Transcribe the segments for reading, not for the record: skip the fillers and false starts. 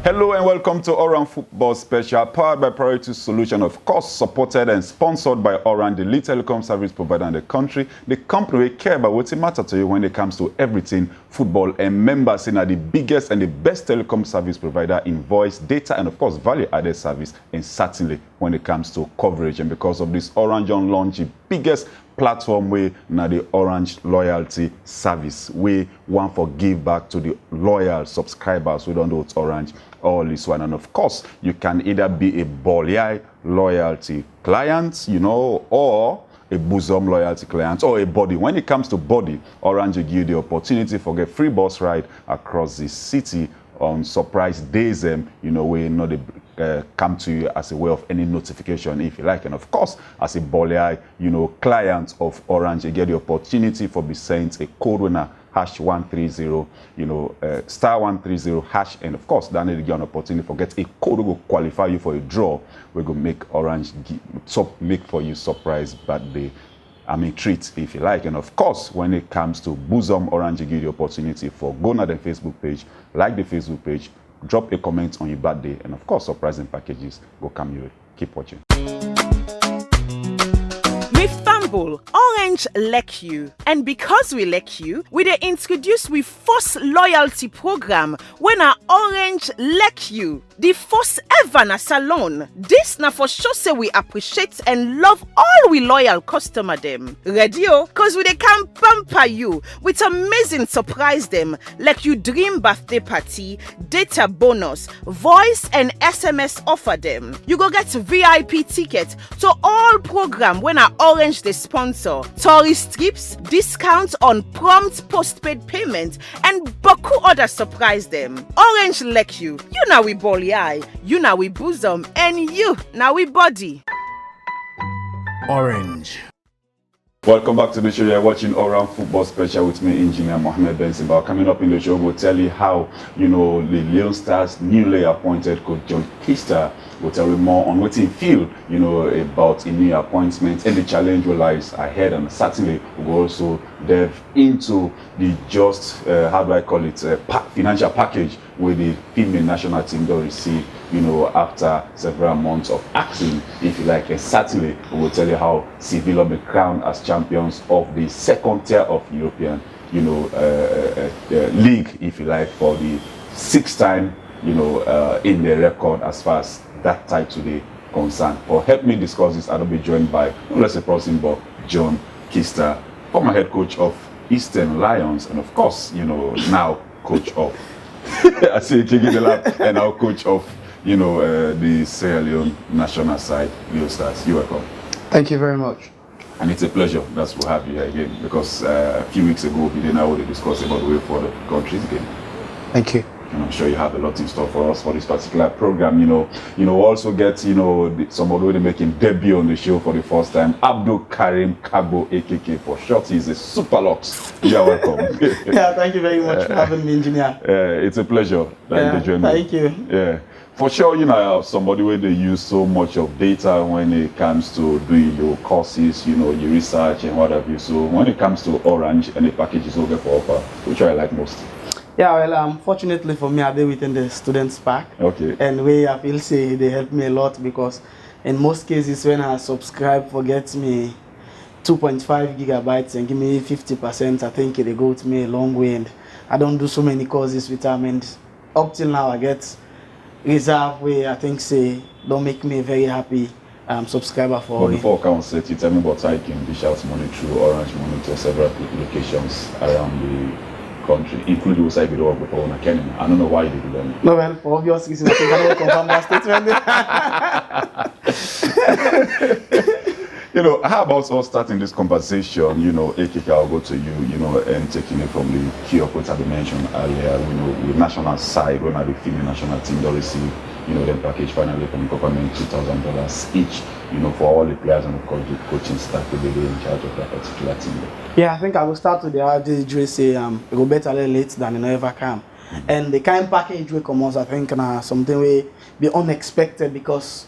Hello and welcome to Oran Football Special, powered by Priority Solution, of course, supported and sponsored by Oran, the lead telecom service provider in the country. The company will care about what matter to you when it comes to everything football, and members in the biggest and the best telecom service provider in voice, data, and of course, value-added service, and certainly when it comes to coverage. And because of this, Orange on launch the biggest platform way now the Orange loyalty service. We want to give back to the loyal subscribers. We don't know it's Orange all this one. And of course, you can either be a Bolyai loyalty client, or a bosom loyalty client, or a body. When it comes to body, Orange will give you the opportunity for get free bus ride across the city on surprise days, we know they come to you as a way of any notification if you like. And of course, as a Bolyai, client of Orange, you get the opportunity for be sent a code winner #130, star 130 hash, and of course, then you get an opportunity for get a code will qualify you for a draw. We're gonna make Orange make for you surprise birthday treat if you like. And of course, when it comes to bosom, Orange give you the opportunity for go on the Facebook page, like the Facebook page, drop a comment on your birthday, and of course, surprising packages go come your way. Keep watching. With Fumble, Orange like you. And because we like you, we dey introduce we first loyalty program when our Orange like you. The first ever na salon. This na for sure say we appreciate and love all we loyal customer them. Ready? Cause we dey can pamper you with amazing surprise them like you dream birthday party, data bonus, voice and SMS offer them. You go get VIP ticket to all program when our Orange they sponsor. Tourist trips, discounts on prompt postpaid payment, and boku other surprise them. Orange like you. You now we Bolyai, you now we bosom, and you now we body. Orange. Welcome back to the show. You're watching Oran Football Special with me, Engineer Mohammed Bensimba. Coming up in the show, we'll tell you how, the Leon Stars newly appointed coach John Keister will tell you more on what he feel, about a new appointment and the challenge will lies ahead. And certainly, we'll also delve into the financial package where the female national team will receive, after several months of acting, if you like. And certainly, we will tell you how Sevilla will be crowned as champions of the second tier of European, league, if you like, for the sixth time, in the record as far as that title today concerned. For help me discuss this, I'll be joined by, let's say, but John Keister, former head coach of Eastern Lions, and of course, now coach of I see the lap, and now coach of the Sierra Leone national side, Leon Stars. You're welcome. Thank you very much. And it's a pleasure that we'll have you here again, because a few weeks ago we didn't already discuss about the way forward of the country's game. Thank you. And I'm sure you have a lot in store for us for this particular program. Also get somebody making debut on the show for the first time, Abdul Karim Kargbo, AKK for short. He's a super lux. You're welcome. Yeah, thank you very much for having me, Engineer. It's a pleasure that you join me. Thank you. Yeah. For sure, somebody where they use so much of data when it comes to doing your courses, your research and what have you. So when it comes to Orange and the packages over for offer, which I like most? Yeah, well, fortunately for me, I did within the students pack. Okay. And where I feel say they help me a lot, because in most cases when I subscribe forget me 2.5 gigabytes and give me 50%, I think they go to me a long way, and I don't do so many courses with them, and up till now I get reserve where I think say don't make me very happy subscriber for but before account set, you tell me about how you can dish out money through Orange Money to several locations around the country, including also I work with Owen Academy. I don't know why you did that. No, well, for obvious reasons, I think I don't confirm that statement. How about us starting this conversation? AKK, I'll go to you, and taking it from the key of what I mentioned earlier. The national side, when the female national team, they'll receive, the package finally from the government, $2,000 each, for all the players and of course the coaching staff to be in charge of that particular team. Yeah, I think I will start with the RDJ say it go better late than it never come. And the kind of package we come out, I think something will be unexpected, because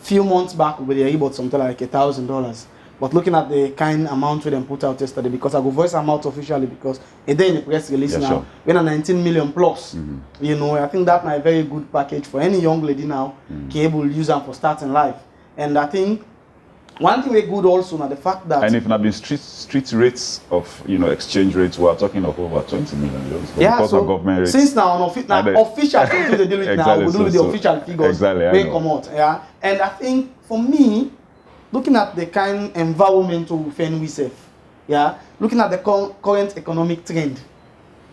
few months back we were about something like $1,000 But looking at the kind amount we them put out yesterday, because I go voice them out officially, because a day in the press release now, sure. When a 19 million plus, you know, I think that's a very good package for any young lady now, able to use them for starting life. And I think one thing we good also now the fact that, and if not been street rates of, you know, exchange rates, we are talking of over 20 million euros. Yeah, because so of government rates, since now official things they deal with exactly, now, we do with the official figures exactly, come out. Yeah, and I think for me, looking at the kind environmental we safe, yeah, looking at the current economic trend,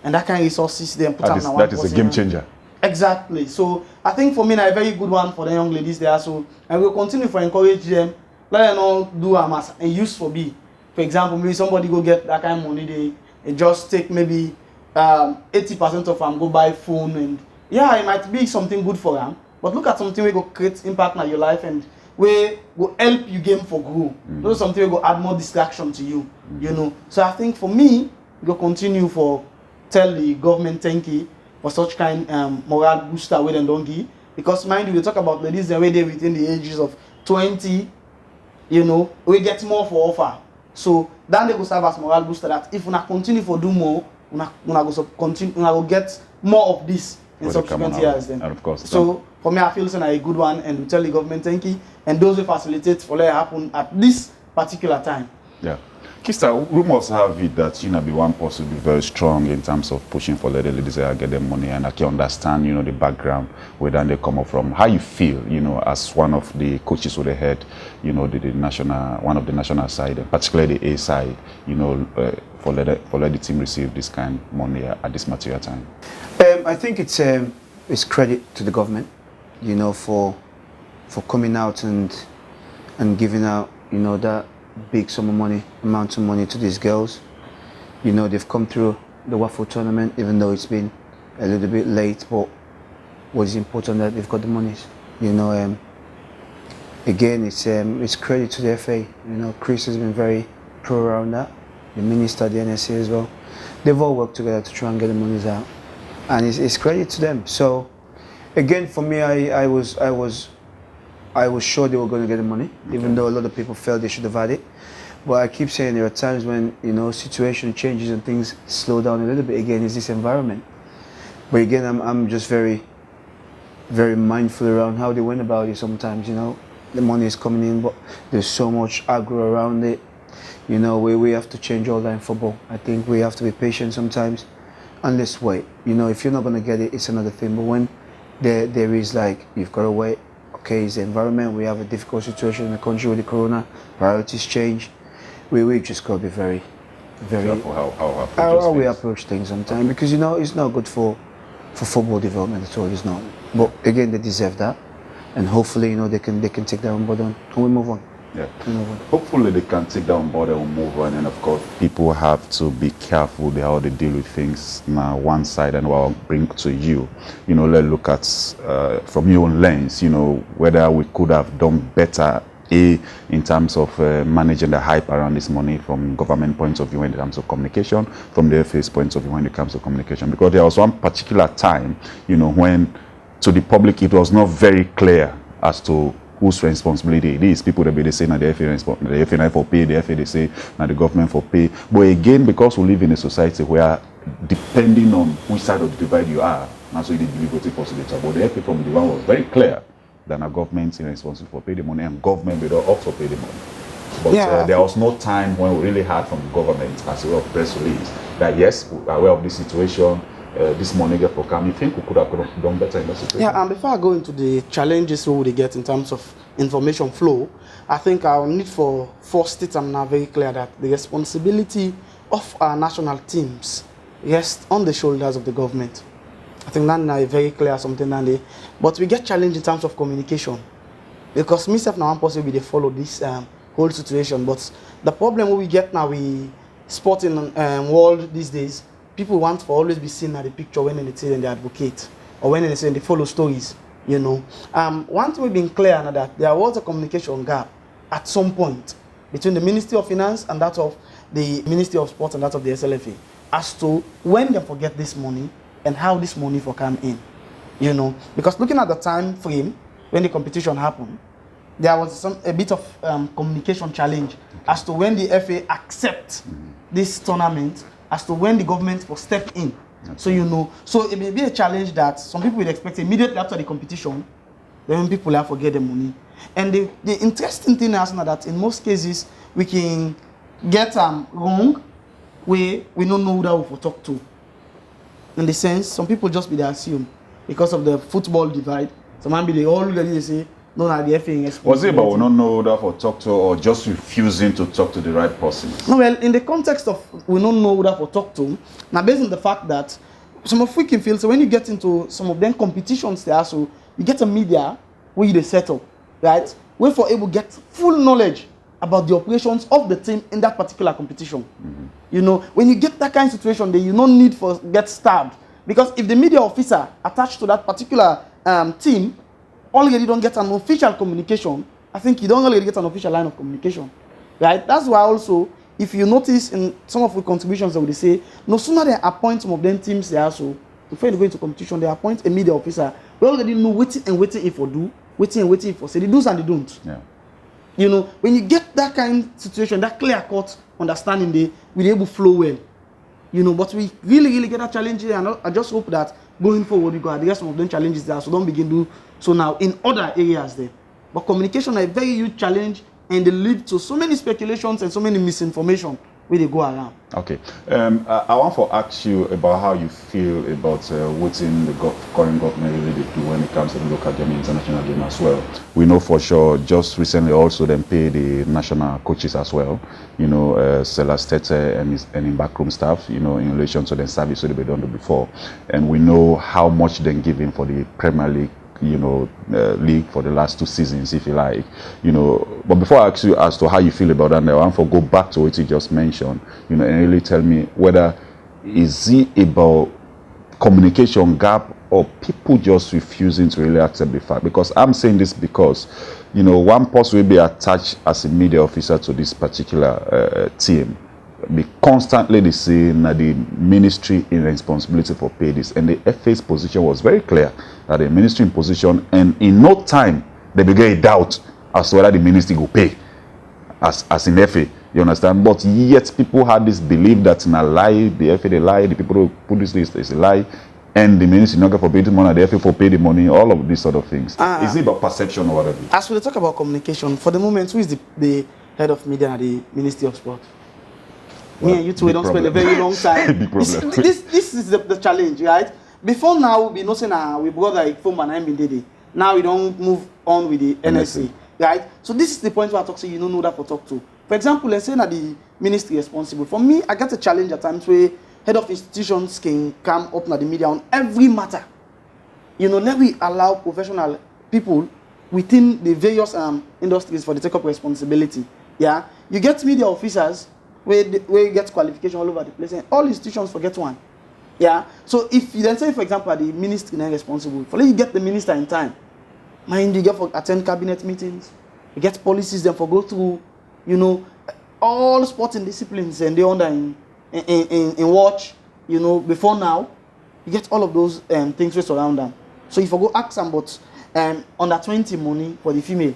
and that kind of resources they put that is a game changer. Exactly. So I think for me, a very good one for the young ladies there. So I will continue to encourage them. Let them all do as a use for be. For example, maybe somebody go get that kind of money, they just take maybe 80% of them go buy phone, and yeah, it might be something good for them. But look at something where go create impact on your life and where will help you game for grow. Those something will go add more distraction to you. You know. So I think for me, we go continue for tell the government thank you for such kind moral booster where they don't give. Because mind you, we talk about ladies the way they within the ages of 20. You know, we get more for offer. So then they go serve as moral booster that if we continue for do more, we go get more of this in subsequent years. Then, and of course. So for me, I feel it's a good one, and we tell the government thank you, and those who facilitate for let it happen at this particular time. Yeah. Keister, rumors have it that you know be one person be very strong in terms of pushing for ladies to get them money, and I can understand, you know, the background where then they come up from. How you feel, you know, as one of the coaches with the head, you know, the national, one of the national side, and particularly the A side, you know, for let the team receive this kind of money at this material time. I think it's credit to the government, you know, for coming out and giving out, you know, that big amount of money to these girls. You know, they've come through the waffle tournament, even though it's been a little bit late, but what's important that they've got the monies. You know, again, it's credit to the FA. You know, Chris has been very pro around that. The minister, the NSA as well. They've all worked together to try and get the monies out, and it's credit to them. So, again, for me, I was sure they were going to get the money, even though a lot of people felt they should have had it. But I keep saying there are times when, you know, situation changes and things slow down a little bit. Again, it's this environment. But again, I'm just very, very mindful around how they went about it sometimes, you know. The money is coming in, but there's so much aggro around it. You know, we have to change all that in football. I think we have to be patient sometimes and let's wait. You know, if you're not going to get it, it's another thing. But when there is like, you've got to wait. Okay, it's the environment. We have a difficult situation in the country with the corona. Priorities change. We just got to be very, very careful how we approach things sometimes, because you know it's not good for football development at all. It's not. But again, they deserve that, and hopefully, you know, they can take that on board and we move on. Yeah. Hopefully they can take that on board and move on. And of course, people have to be careful how they deal with things. Now, one side, and what I'll bring to you, you know, let's look at from your own lens, you know, whether we could have done better in terms of managing the hype around this money from government point of view in terms of communication, from the FA's point of view when it comes to communication. Because there was one particular time, you know, when to the public it was not very clear as to whose responsibility it is. People they say now the FA for pay, the FA they say now the government for pay. But again, because we live in a society where depending on which side of the divide you are, that's why the deliberate possibility. But the FA from the one was very clear that the government is responsible for pay the money, and government will also pay the money. But there was no time when we really heard from the government as a press release that yes, we are aware of this situation. This money get program. You think we could have done better in that situation? Yeah, and before I go into the challenges we would get in terms of information flow, I think I'll need for first it I'm now very clear that the responsibility of our national teams rests on the shoulders of the government. I think that's now very clear something that they, but we get challenged in terms of communication, because myself now I'm possible they follow this whole situation. But the problem we get now, we sporting world these days, people want to always be seen at the picture when they say they advocate or when they say they follow stories, you know. One thing we've been clear now that there was a communication gap at some point between the Ministry of Finance and that of the Ministry of Sport and that of the SLFA as to when they forget this money and how this money will come in, you know. Because looking at the time frame when the competition happened, there was a bit of communication challenge as to when the FA accept this tournament, as to when the government will step in. So you know, so it may be a challenge that some people would expect immediately after the competition, then people will forget the money. And the interesting thing is that in most cases we can get wrong where we don't know who that we will talk to. In the sense, some people just be there assume because of the football divide. Some man be they all ready to say no, not the FA. Was it about we don't know who that for talk to or just refusing to talk to the right person? No, well, in the context of we don't know who that for talk to, now based on the fact that some of we can feel so when you get into some of them competitions there, so you get a media where they set up, right? Where for able get full knowledge about the operations of the team in that particular competition. You know, when you get that kind of situation, then you don't need for get stabbed. Because if the media officer attached to that particular team already don't get an official communication, I think you don't already get an official line of communication. Right? That's why also, if you notice in some of the contributions that they say, no sooner they appoint some of them teams there, so before they go into competition, they appoint a media officer. We already know waiting if for do, waiting if for say the do's and the don'ts. Yeah. You know, when you get that kind of situation, that clear-cut understanding, we're able to flow well. You know, but we really get that challenge here, and I just hope that going forward we go address some of them challenges there, so don't begin to so now in other areas there. But communication is a very huge challenge, and they lead to so many speculations and so many misinformation where they go around. Okay, I want to ask you about how you feel about what's in the current government really do when it comes to the local game, international game as well. We know for sure just recently also them pay the national coaches as well, you know, Celestete and in backroom staff, you know, in relation to the service that they've done before. And we know how much they're giving for the Premier League, you know, league for the last 2 seasons, if you like, you know. But before I ask you as to how you feel about that, I want to go back to what you just mentioned, you know, and really tell me whether is it about communication gap or people just refusing to really accept the fact. Because I'm saying this because, you know, one person will be attached as a media officer to this particular team. Be constantly the same that the ministry in responsibility for pay this, and the FA's position was very clear that the ministry in position, and in no time they began a doubt as to whether the ministry will pay as in FA, you understand? But yet people had this belief that in a lie, the FA they lie, the people who put this list is a lie, and the ministry not going for pay the money, the FA for pay the money, all of these sort of things. Is it about perception or whatever? As we talk about communication, for the moment, who is the head of media at the Ministry of Sport? Well, me and you two, we don't spend a very long time. Big problem. This is the challenge, right? Before now, we know saying we brought like phone and I'm in now we don't move on with the NSA, right? So this is the point where I talk to you don't know that for talk to. For example, let's say that the ministry is responsible. For me, I get a challenge at times where head of institutions can come up to the media on every matter. You know, let we allow professional people within the various industries for the take up responsibility. Yeah, you get media officers where you get qualification all over the place, and all institutions forget one. Yeah. So if you then say, for example, the ministry is responsible, for you get the minister in time. Mind you get for attend cabinet meetings, you get policies then for go through, you know, all sporting disciplines and they under in watch, you know, before now, you get all of those things which surround them. So if you go ask them about under 20 money for the female,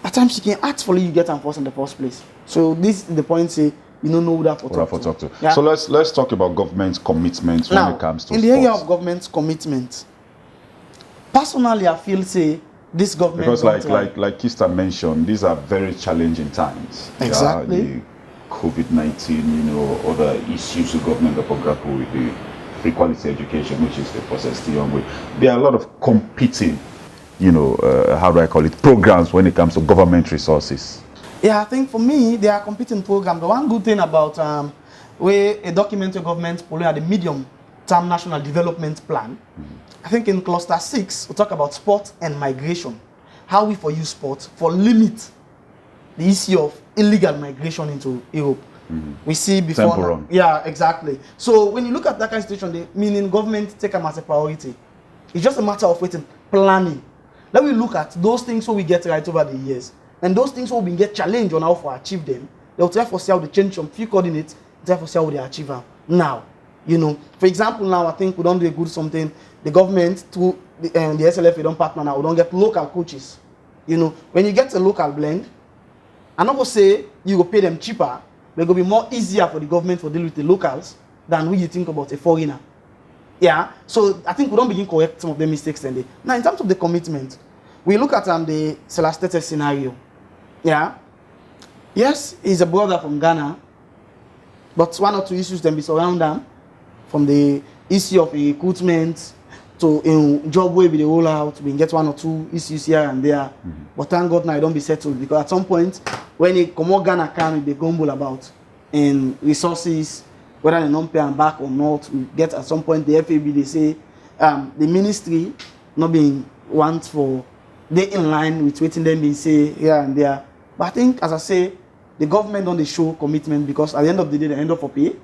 at times you can ask for you get enforced in the first place. So this is the point say you don't know who that for talk to. Yeah. So let's talk about government's commitments when it comes to in the sports. area of government's commitment. Personally, I feel say this government because like Keister mentioned, these are very challenging times. Exactly. The COVID-19, you know, other issues the government have grapple with, the free quality education, which is the process still on with. There are a lot of competing, you know, how do I call it, programs when it comes to government resources. Yeah, I think for me, there are competing programs. The one good thing about where a documented government policy at the medium-term national development plan, I think in cluster 6, we talk about sport and migration. How we for use sport for limit the issue of illegal migration into Europe. We see before now, yeah, exactly. So when you look at that kind of situation, meaning government take them as a priority. It's just a matter of waiting, planning. Let me look at those things so we get right over the years. And those things will be get challenged on how to achieve them. They'll try to see how they change some few coordinates, try to see how they achieve them. Now, you know, for example, now I think we don't do a good something. The government through the SLF, we don't partner now. We don't get local coaches. You know, when you get a local blend, I'm not going to say you will pay them cheaper, but it will be more easier for the government to deal with the locals than when you think about a foreigner. Yeah, so I think we don't begin correct some of the mistakes then. Now, in terms of the commitment, we look at the Celestete scenario. Yeah, yes, he's a brother from Ghana, but one or two issues then be surround them, from the issue of recruitment to job where we the roll out, we can get one or two issues here and there. But thank God now it don't be settled, because at some point when it come out Ghana can they grumble about in resources, whether they don't pay them back or not. We get at some point the FAB they say the ministry not being want for they in line with waiting them being say here and there. But I think, as I say, the government don't show commitment, because at the end of the day they end up for pay.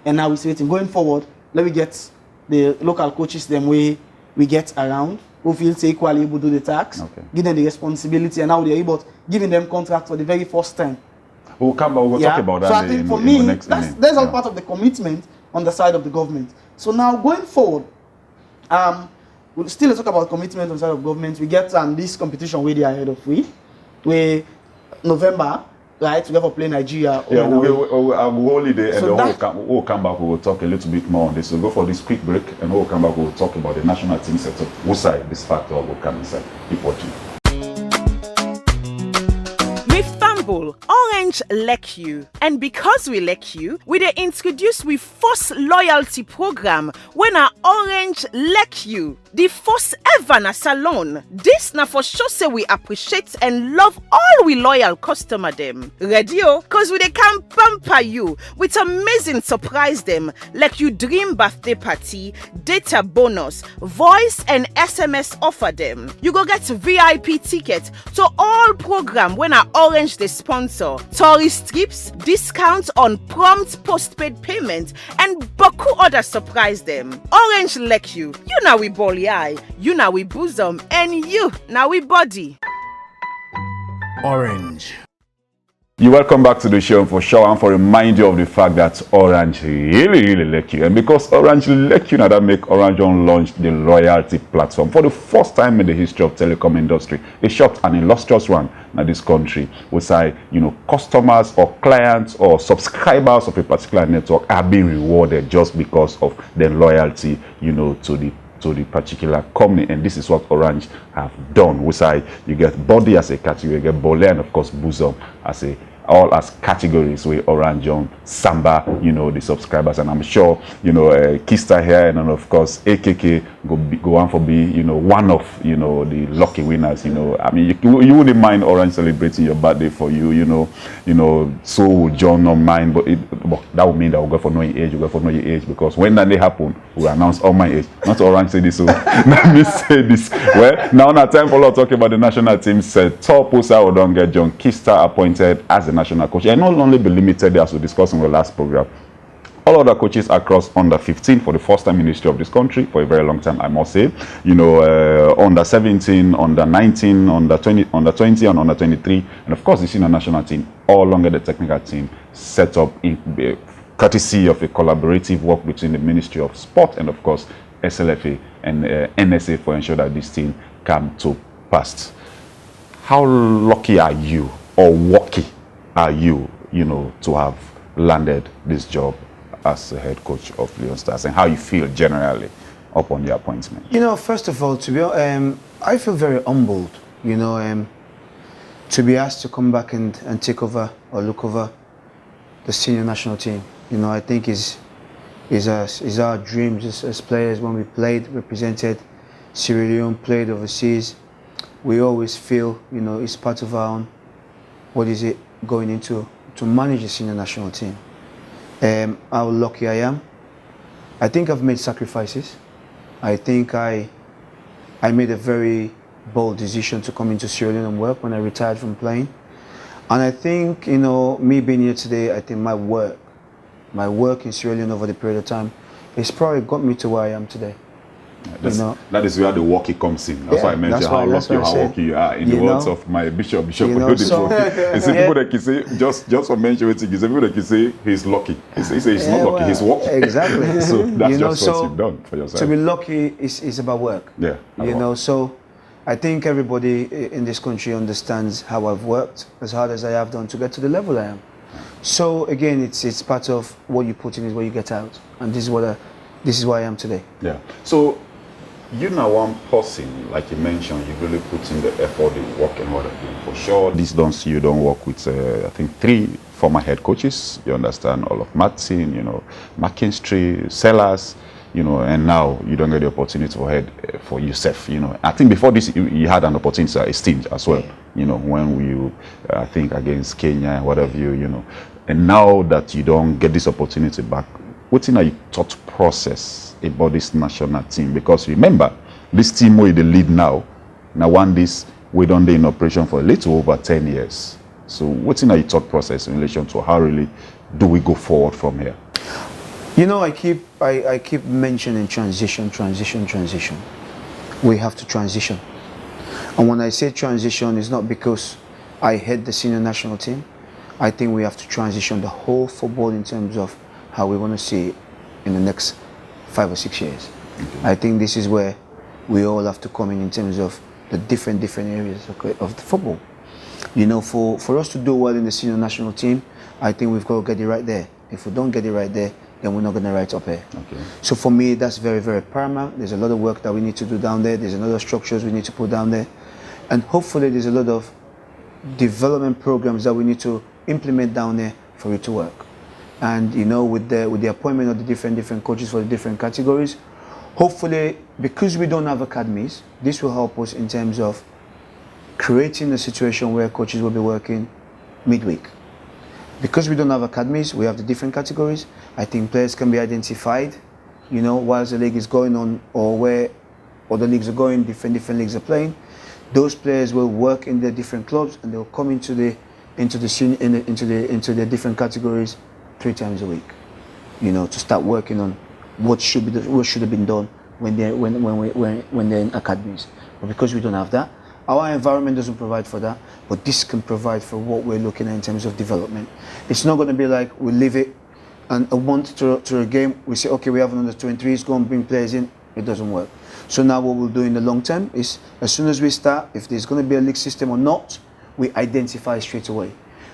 And now we're waiting. Going forward, let me get the local coaches them way we get around, who feel say equally able to do the tax, give them the responsibility, and now they're able giving them contracts for the very first time. We'll talk about that. So I think for me, that's all part of the commitment on the side of the government. So now going forward, we'll still talk about commitment on the side of government. We get this competition where they are ahead of where November, right? We have to play Nigeria. Yeah, we'll holiday, so and we'll come back. We will talk a little bit more on this. We'll go for this quick break, and we'll come back. We'll talk about the national team setup. Which side this factor will come inside. Keep watching. Orange like you, and because we like you, we dey introduce we first loyalty program when our Orange like you, the first ever na salon. This na for sure say we appreciate and love all we loyal customer them. Ready oh, cause we dey can pamper you with amazing surprise them like you dream birthday party, data bonus, voice and SMS offer them. You go get VIP ticket to all program when our Orange dey sponsor, tourist trips, discounts on prompt postpaid payment, and boku other surprise them. Orange like you now we bally eye, you now we bosom, and you now we body. Orange. You welcome back to the show, for sure, and for remind you of the fact that Orange really like you. And because Orange like you, now that make Orange on launch the loyalty platform for the first time in the history of telecom industry. A short and illustrious one in this country, which say, customers or clients or subscribers of a particular network are being rewarded just because of their loyalty, to the particular company. And this is what Orange have done. We say you get body as a category, you get bole, and of course bosom as all as categories where Orange on Samba, the subscribers. And I'm sure, Keister here, and then of course AKK go on for be, one of, the lucky winners. I mean, you wouldn't mind Orange celebrating your birthday for you, so would John not mind, but that would mean that we'll go for no age, because when that day happen, we'll announce all my age. Not Orange say this, so let me say this. Well, now time for us talking about the national team set. Top poster we don't get John Keister appointed as the national coach, and not only be limited there, as we discussed in the last program. All other coaches across under 15 for the first time in the history of this country for a very long time, I must say. Under 17, under 19, under 20, and under 23, and of course the senior national team, all under the technical team, set up in courtesy of a collaborative work between the Ministry of Sport and of course SLFA and NSA for ensure that this team come to pass. How lucky are you, or lucky are you, to have landed this job as the head coach of Leon Stars, and how you feel generally upon your appointment? First of all, I feel very humbled, to be asked to come back and take over or look over the senior national team. I think is our dreams as players. When we played, represented Sierra Leone, played overseas, we always feel, it's part of our own, going into to manage the senior national team. How lucky I am. I think I've made sacrifices. I think I made a very bold decision to come into Sierra Leone and work when I retired from playing. And I think, me being here today, I think my work in Sierra Leone over the period of time, it's probably got me to where I am today. That is where the walkie comes in. That's why I mentioned how lucky you are. In the words of my bishop, it's people that can say, just for mentioning it, people that can say he's lucky. He says he's not lucky, he's walking. Exactly. So that's just what you've done for yourself. To be lucky is about work. Yeah. So I think everybody in this country understands how I've worked as hard as I have done to get to the level I am. So again, it's part of what you put in is what you get out, and this is why I am today. Yeah. So you know, one person, like you mentioned, you really put in the effort, the work and what you're doing. For sure, this don't you don't work with I think 3 former head coaches. You understand, all of Martin, you know, McKinstry, Sellers. You know, and now you don't get the opportunity for head for yourself. You know, I think before this you had an opportunity at a stage as well. You know, when we, I think against Kenya and whatever you know, and now that you don't get this opportunity back, what's in your thought process about this national team? Because remember, this team where they lead now one this we don't be in operation for a little over 10 years. So what's in your thought process in relation to how really do we go forward from here? You know, I keep mentioning transition. We have to transition. And when I say transition, it's not because I head the senior national team. I think we have to transition the whole football in terms of how we want to see it in the next 5 or 6 years. Okay. I think this is where we all have to come in terms of the different areas of the football. You know, for us to do well in the senior national team, I think we've got to get it right there. If we don't get it right there, then we're not going to right up here. Okay. So for me, that's very, very paramount. There's a lot of work that we need to do down there. There's a lot of structures we need to put down there. And hopefully there's a lot of development programs that we need to implement down there for it to work. And you know, with the appointment of the different coaches for the different categories, hopefully, because we don't have academies, this will help us in terms of creating a situation where coaches will be working midweek. Because we don't have academies, we have the different categories. I think players can be identified, you know, whilst the league is going on, or where other leagues are going, different leagues are playing. Those players will work in their different clubs, and they'll come into the different categories 3 times a week. You know, to start working on what should have been done when they're in academies. But because we don't have that, our environment doesn't provide for that, but this can provide for what we're looking at in terms of development. It's not going to be like we leave it and a month to a game, we say, okay, we have another 23s, go and bring players in. It doesn't work. So now what we'll do in the long term is, as soon as we start, if there's going to be a league system or not, we identify straight away.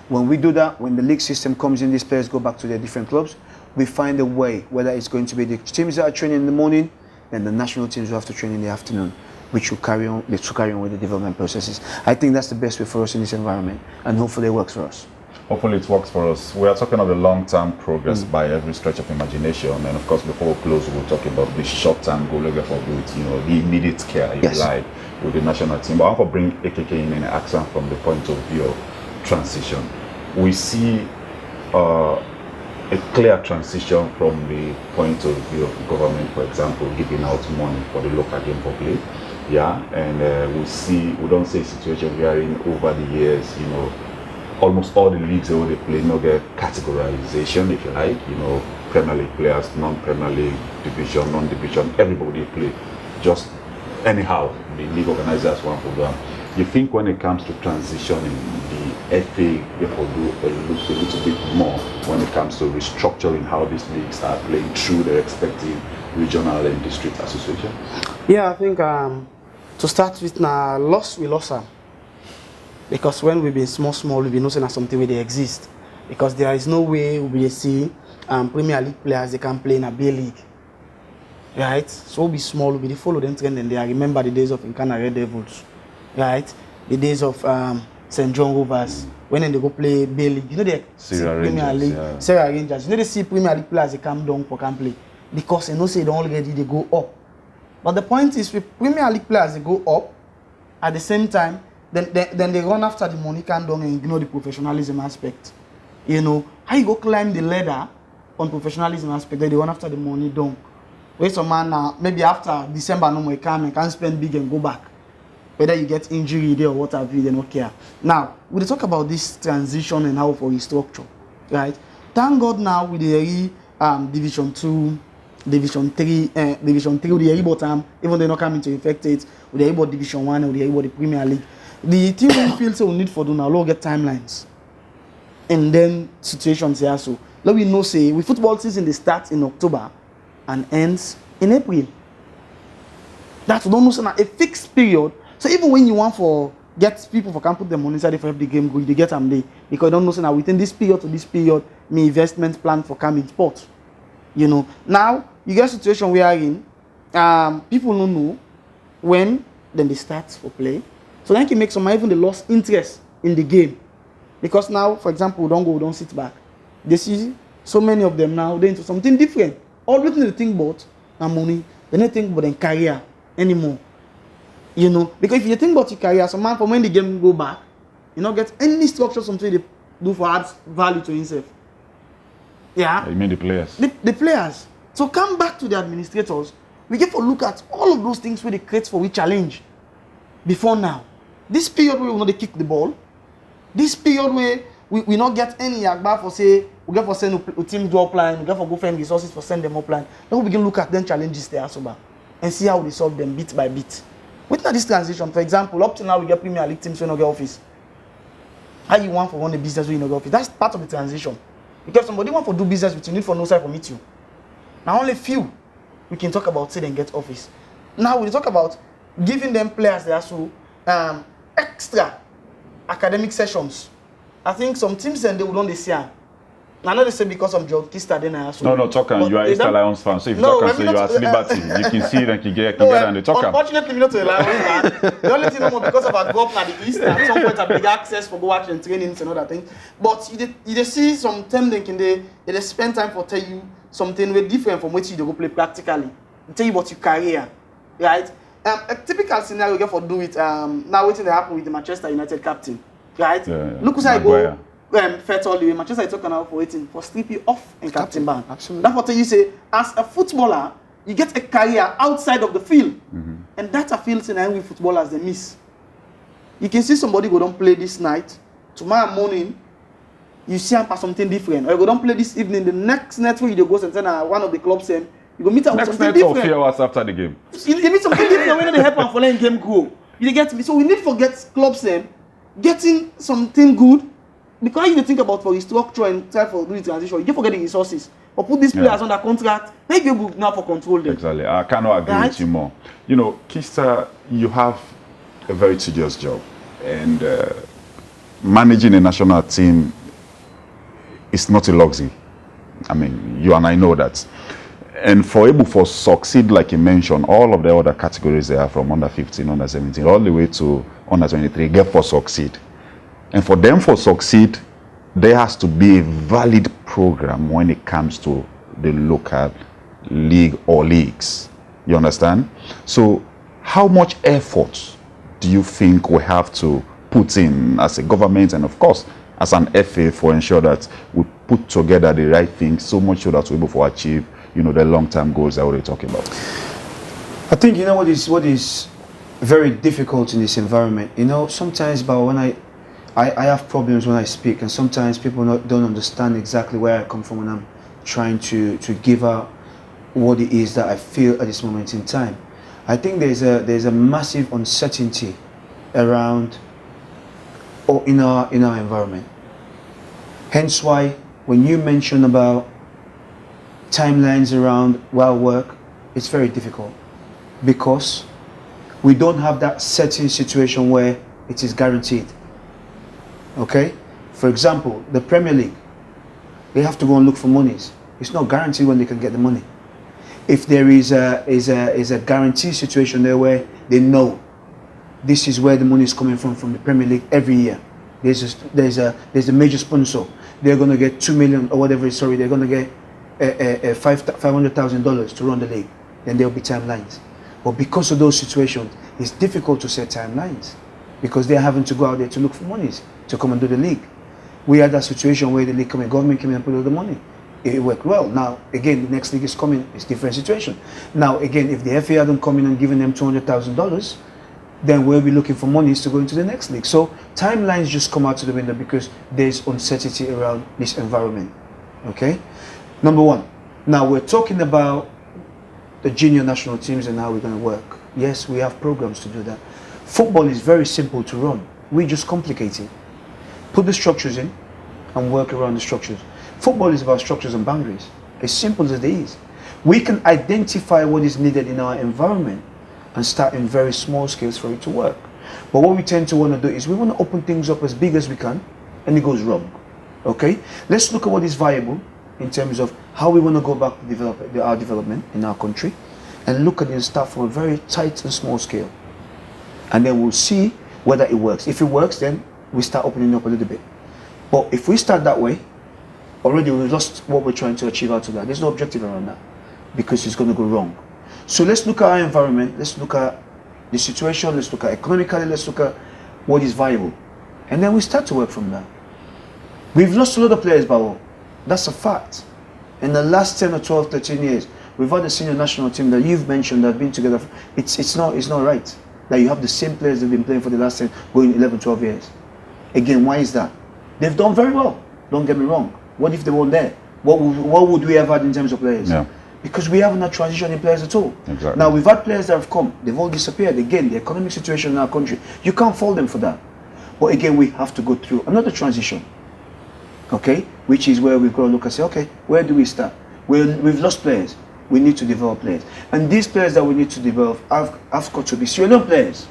When we do that, when the league system comes in, these players go back to their different clubs, we find a way, whether it's going to be the teams that are training in the morning, then the national teams will have to train in the afternoon, which will carry on with the development processes. I think that's the best way for us in this environment, and hopefully it works for us. Hopefully it works for us. We are talking of the long-term progress by every stretch of imagination, and of course before we close we'll talk about the short-term goal for with, you know, the immediate care you like with the national team. But I want to bring AKK in and action from the point of view of transition. We see a clear transition from the point of view of the government, for example, giving out money for the local game for play. Yeah, and we don't see a situation wherein over the years, you know, almost all the leagues where they play no get categorization, if you like, you know, Premier League players, non-Premier League, division, non-division, everybody play just anyhow. The league organizers one program. You think when it comes to transitioning, the FA therefore do a little bit more when it comes to restructuring how these leagues are playing through their respective regional and district association? Yeah, I think to start with, we lost them. Because when we be small, we be noticing as something where they exist. Because there is no way we will see Premier League players they can play in a B League. Right? So we be small, we follow them trend, and I remember the days of Nkana Red Devils. Right? The days of St. John Rovers. When they go play B League. You know they see Premier League, Sarah Rangers. You know they see Premier League players they come down for can play. Because they know say they already they go up. But the point is with Premier League players they go up at the same time. Then they run after the money can down and ignore the professionalism aspect. You know, how you go climb the ladder on professionalism aspect, then they run after the money down. Where some man now, maybe after December no more come and can spend big and go back. Whether you get injury there or what have you, they don't care. Now, we talk about this transition and how for restructure, right? Thank God now with the Division 2, Division 3, Division 3 with the bottom, even though they not coming to affect it, with the Division 1 or the Premier League. The team we feel so we need for do now, we'll get timelines. And then situations here so. Let we know say with football season they start in October and ends in April. That we don't know a fixed period So even when you want for get people for can put them money inside for help the game go, they get them there because you don't know so now within this period to this period, me investment plan for coming sport. You know, now you get a situation we are in, people don't know when then they start for play. So then can make some even they lost interest in the game. Because now, for example, we don't sit back. They see so many of them now, they're into something different. All they think about and money, they don't think about their career anymore. You know, because if you think about your career, some man from when the game go back, you don't get any structure, something they do for add value to himself. Yeah. You mean the players? The players. So come back to the administrators. We get to look at all of those things where they create for we challenge before now. This period where we not kick the ball, this period where we not get any agba for say we get for send a team go upline, we get for go find resources for send them upline. Then we begin look at them challenges there so and see how they solve them bit by bit. With this transition, for example, up to now we get Premier League teams when no get office. How you want for run a business when you no get office? That's part of the transition. Because somebody want to do business with you, need for no side for meet you. Now only few we can talk about say then get office. Now we talk about giving them players there so extra academic sessions. I think some teams then they would only see. I know they say because of John Keister then I also. No, talking. You are East Lions fan, so if you talk and say you are at liberty, you can see and can get and they talk. Unfortunately, we not to Lions fan. The only thing no more because of our go up at the East. At some point, I big access for go watching trainings and other things. But you see some time they can they spend time for tell you something very different from what you go play practically. They tell you about your career, right? A typical scenario you get for do it. Now waiting to happen with the Manchester United captain, right? Yeah. Look who's I go. First all the way, Manchester is talking about for waiting for strip you off and captain ban. Absolutely. That's what you say. As a footballer, you get a career outside of the field, and that's a field scenario with footballers they miss. You can see somebody go don't play this night, tomorrow morning, you see him for something different, or you go don't play this evening. The next night when you go and send one of the clubs in, you go meet up with something different. Next night or few hours after the game. You meet something different when they help and for letting game grow. You get me? So we need to forget clubs in getting something good. Because you think about for restructure and try for doing transition, you don't forget the resources. Or put these players under contract, make you able now for control them. Exactly. I cannot agree with you more. You know, Keister, you have a very tedious job. And managing a national team is not a luxury. I mean, you and I know that. And for able to succeed, like you mentioned, all of the other categories they are from under 15, under 17, all the way to under 23, get for succeed. And for them to succeed, there has to be a valid program when it comes to the local league or leagues. You understand? So how much effort do you think we have to put in as a government and of course as an FA for ensure that we put together the right things so much so that we're able to achieve, you know, the long-term goals that we're talking about? I think, you know, what is very difficult in this environment, you know, sometimes but when I have problems when I speak, and sometimes people don't understand exactly where I come from when I'm trying to give out what it is that I feel at this moment in time. I think there's a massive uncertainty around or in our environment. Hence why when you mention about timelines around wild work, it's very difficult because we don't have that certain situation where it is guaranteed. Okay, for example, the Premier League, they have to go and look for monies. It's not guaranteed when they can get the money. If there is a guarantee situation there where they know this is where the money is coming from the Premier League every year. There's a major sponsor. They're going to get 2 million or whatever. Sorry, they're going to get $500,000 to run the league. Then there'll be timelines. But because of those situations, it's difficult to set timelines because they're having to go out there to look for monies to come and do the league. We had that situation where the league came in, government came in and put all the money. It worked well. Now, again, the next league is coming, it's a different situation. Now, again, if the FA hadn't come in and given them $200,000, then we'll be looking for monies to go into the next league. So timelines just come out to the window because there's uncertainty around this environment. Okay? Number one. Now, we're talking about the junior national teams and how we're going to work. Yes, we have programs to do that. Football is very simple to run. We just complicate it. Put the structures in and work around the structures. Football is about structures and boundaries. As simple as it is. We can identify what is needed in our environment and start in very small scales for it to work. But what we tend to want to do is we want to open things up as big as we can, and it goes wrong. Okay? Let's look at what is viable in terms of how we want to go back to develop our development in our country, and look at it and start from a very tight and small scale. And then we'll see whether it works. If it works, then we start opening up a little bit. But if we start that way, already we've lost what we're trying to achieve out of that. There's no objective around that, because it's going to go wrong. So let's look at our environment, let's look at the situation, let's look at economically, let's look at what is viable. And then we start to work from that. We've lost a lot of players, Bawo. That's a fact. In the last 10 or 12, 13 years, we've had a senior national team that you've mentioned that have been together. It's not right that you have the same players that have been playing for the last 10, going 11, 12 years. Again, why is that? They've done very well, don't get me wrong. What if they weren't there? What would we have had in terms of players? Yeah. Because we haven't had transition in players at all. Exactly. Now, we've had players that have come, they've all disappeared. Again, the economic situation in our country, you can't fault them for that. But again, we have to go through another transition, okay? Which is where we've got to look and say, okay, where do we start? We've lost players. We need to develop players. And these players that we need to develop have got to be Sierra Leone players.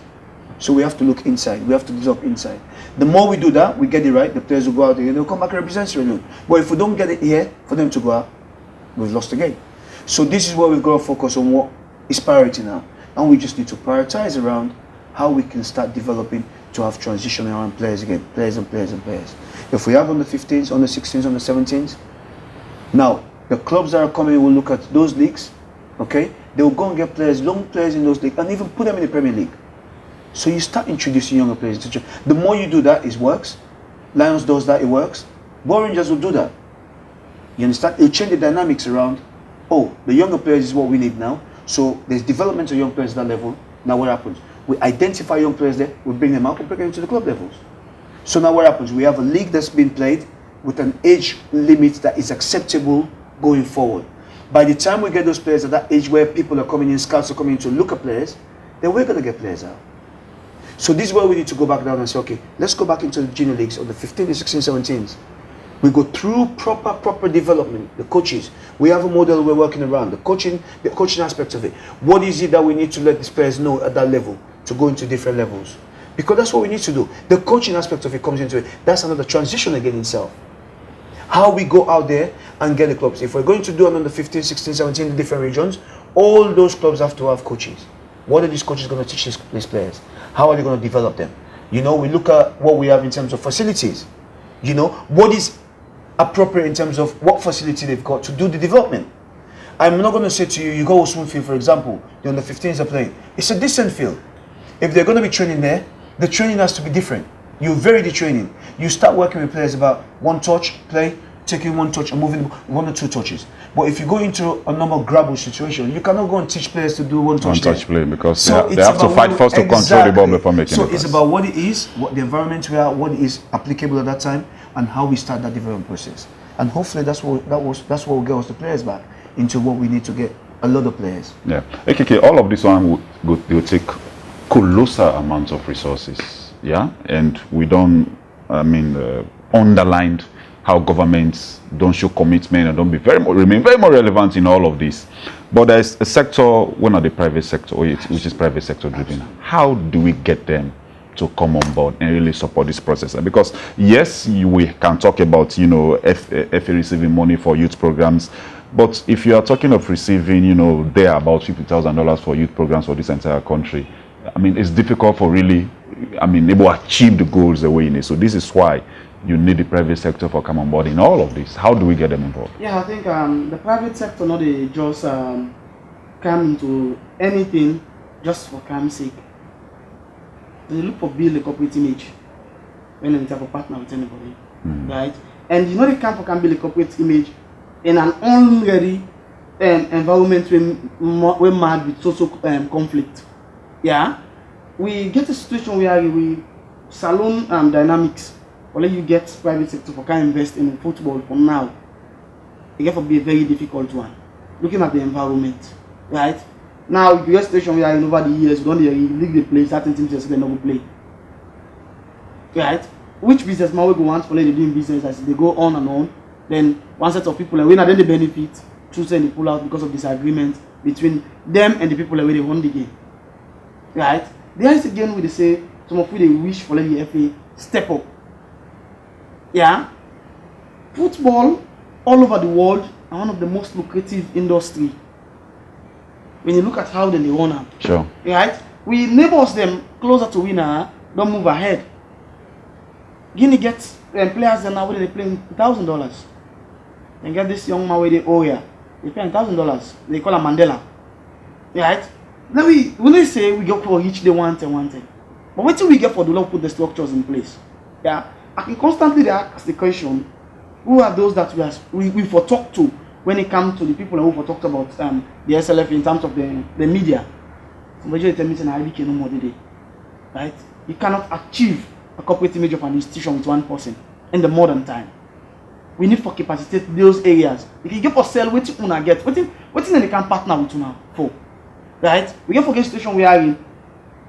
So we have to look inside. We have to develop inside. The more we do that, we get it right, the players will go out there and they'll come back and represent Sierra Leone. But if we don't get it here for them to go out, we've lost the game. So this is where we've got to focus on what is priority now. And we just need to prioritize around how we can start developing to have transition around players again. Players and players and players. If we have on the 15s, on the 16s, on the 17s, now the clubs that are coming will look at those leagues, okay? They will go and get players, young players in those leagues, and even put them in the Premier League. So you start introducing younger players. The more you do that, it works. Lions does that, it works. Ball Rangers will do that. You understand? It'll change the dynamics around, oh, the younger players is what we need now. So there's development of young players at that level. Now what happens? We identify young players there, we bring them out, we bring them to the club levels. So now what happens? We have a league that's been played with an age limit that is acceptable going forward. By the time we get those players at that age where people are coming in, scouts are coming in to look at players, then we're going to get players out. So this is where we need to go back down and say, okay, let's go back into the junior leagues of the 15, the 16, 17s. We go through proper development, the coaches. We have a model we're working around, the coaching aspect of it. What is it that we need to let these players know at that level to go into different levels? Because that's what we need to do. The coaching aspect of it comes into it. That's another transition again in itself. How we go out there and get the clubs. If we're going to do another 15, 16, 17 in different regions, all those clubs have to have coaches. What are these coaches going to teach these players? How are they going to develop them? You know, we look at what we have in terms of facilities. You know, what is appropriate in terms of what facility they've got to do the development. I'm not going to say to you, you go to Smooth Field, for example, the under 15s are playing. It's a decent field. If they're going to be training there, the training has to be different. You vary the training. You start working with players about one touch, play, taking one touch and moving 1 or 2 touches. But if you go into a normal grabble situation, you cannot go and teach players to do one touch play because so they have to fight first to control the ball before making so the pass. It's about what it is, what the environment we are, what is applicable at that time, and how we start that development process. And hopefully that's what will get us the players back into what we need to get a lot of players. Yeah. Okay, all of this one will take colossal amounts of resources. Yeah, and we don't, underlined how governments don't show commitment and don't remain very more relevant in all of this. But there's a sector, one of the private sector, which is private sector driven. How do we get them to come on board and really support this process? Because yes, we can talk about, FA receiving money for youth programs, but if you are talking of receiving, there about $50,000 for youth programs for this entire country, it's difficult for really, able to achieve the goals the way you need. So this is why you need the private sector for come on board in all of this. How do we get them involved? Yeah, I think the private sector not they just come into anything just for came's sake. They look for build a corporate image when they have a partner with anybody, right? And they come for build a corporate image in an already environment we're mad with social conflict. Yeah, we get a situation where we salon dynamics. Or let you get private sector for can invest in football for now. It get to be a very difficult one. Looking at the environment, right? Now you get a situation where over the years you don't league the play, certain teams just not go play. Right? Which businessman will go want to play doing business as they go on and on, then one set of people and when then they benefit, choose and they pull out because of disagreement between them and the people where they won the game. Right? There is again we say some of you they wish for the FA step up. Yeah, football all over the world are one of the most lucrative industry. When you look at how they run them, sure, right? We neighbors them closer to winner, don't move ahead. Guinea gets players that now where they playing $1,000. And get this young man where they owe ya, they pay $1,000. They call him Mandela, right? Now when they say we go for each day one thing, but wait till we get for the law put the structures in place. Yeah, I can constantly ask the question: who are those that we for talk to when it comes to the people who for talked about the SLF in terms of the media? Somebody tell me that I became no more today, right? You cannot achieve a corporate image of an institution with one person in the modern time. We need to capacitate those areas. If you get for sell, what you wanna get? What they can partner with you now for? Right? We get for get situation we are in.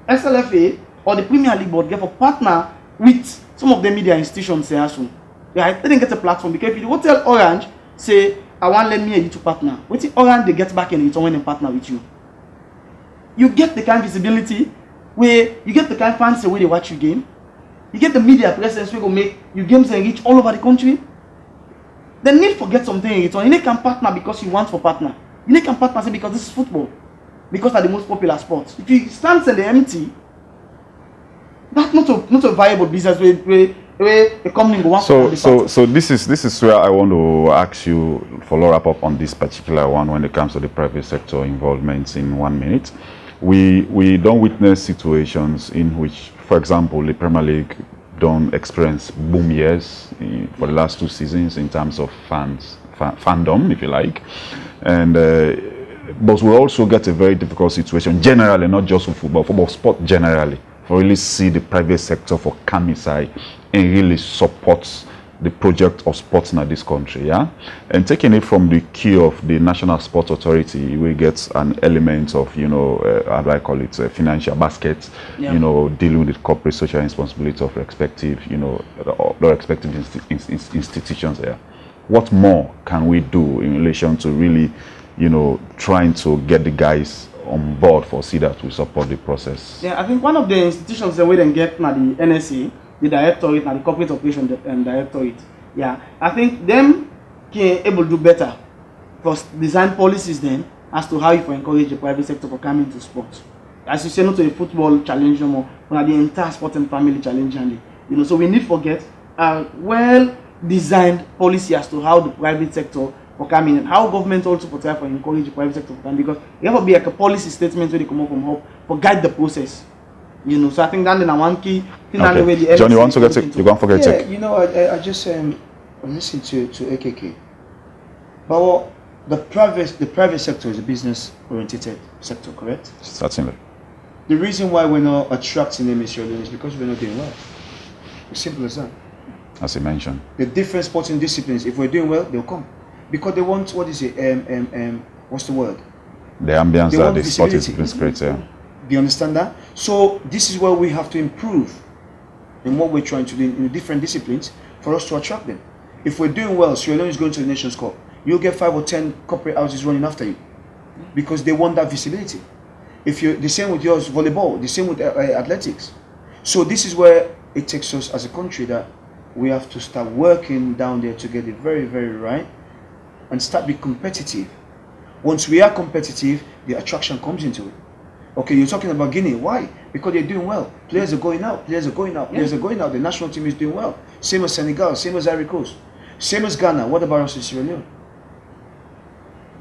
SLFA or the Premier League board get for partner with some of the media institutions say soon. Right? They didn't get a platform because if you go tell Orange, say I want lend me a little partner. What if Orange they get back in return when they partner with you? You get the kind of visibility where you get the kind of fans where they watch your game. You get the media presence where go make your games and reach all over the country. They need to get something in return. You need can partner because you want for partner. You need can partner say because this is football. Because they're the most popular sports. If you stand in the empty, that's not a viable business where a company go on. So this is where I want to ask you follow up on this particular one when it comes to the private sector involvement in 1 minute. We don't witness situations in which, for example, the Premier League don't experience boom years for the last 2 seasons in terms of fandom, if you like, and but we also get a very difficult situation generally, not just for football sport generally, for really see the private sector for come inside and really supports the project of sports in this country, yeah. And taking it from the key of the National Sports Authority, we get an element of, how do I call it, a financial basket, yeah. Dealing with corporate social responsibility of respective, the respective institutions there. What more can we do in relation to really, trying to get the guys on board for see that we support the process? Yeah, I think one of the institutions that we then get now the NSA, the directorate and the corporate operation directorate. Yeah, I think them can able to do better for design policies then as to how you for encourage the private sector for coming into sports. As you say, not to a football challenge no more, but the entire sport and family challenge only. So we need to get a well-designed policy as to how the private sector for coming and how government also for try for encourage the private sector for coming, because there have to be like a policy statement where they come up from home for guide the process. So I think that's the one key thing. Okay. John, you want to get it? You want to forget it? I just listened to AKK. But the private sector is a business-oriented sector, correct? Certainly. The reason why we're not attracting them is because we're not doing well. It's simple as that. As you mentioned. The different sporting disciplines, if we're doing well, they'll come. Because they want, what's the word? The ambience that the sport is creates, yeah. Do you understand that? So this is where we have to improve in what we're trying to do in the different disciplines for us to attract them. If we're doing well, Sierra Leone is going to the Nations Cup, you'll get 5 or 10 corporate houses running after you because they want that visibility. If you the same with yours, volleyball, the same with athletics. So this is where it takes us as a country that we have to start working down there to get it very, very right and start being competitive. Once we are competitive, the attraction comes into it. Okay, you're talking about Guinea. Why? Because they're doing well. Players are going out. Players are going out. Players are going out. The national team is doing well. Same as Senegal. Same as Ivory Coast. Same as Ghana. What about us in Sierra Leone?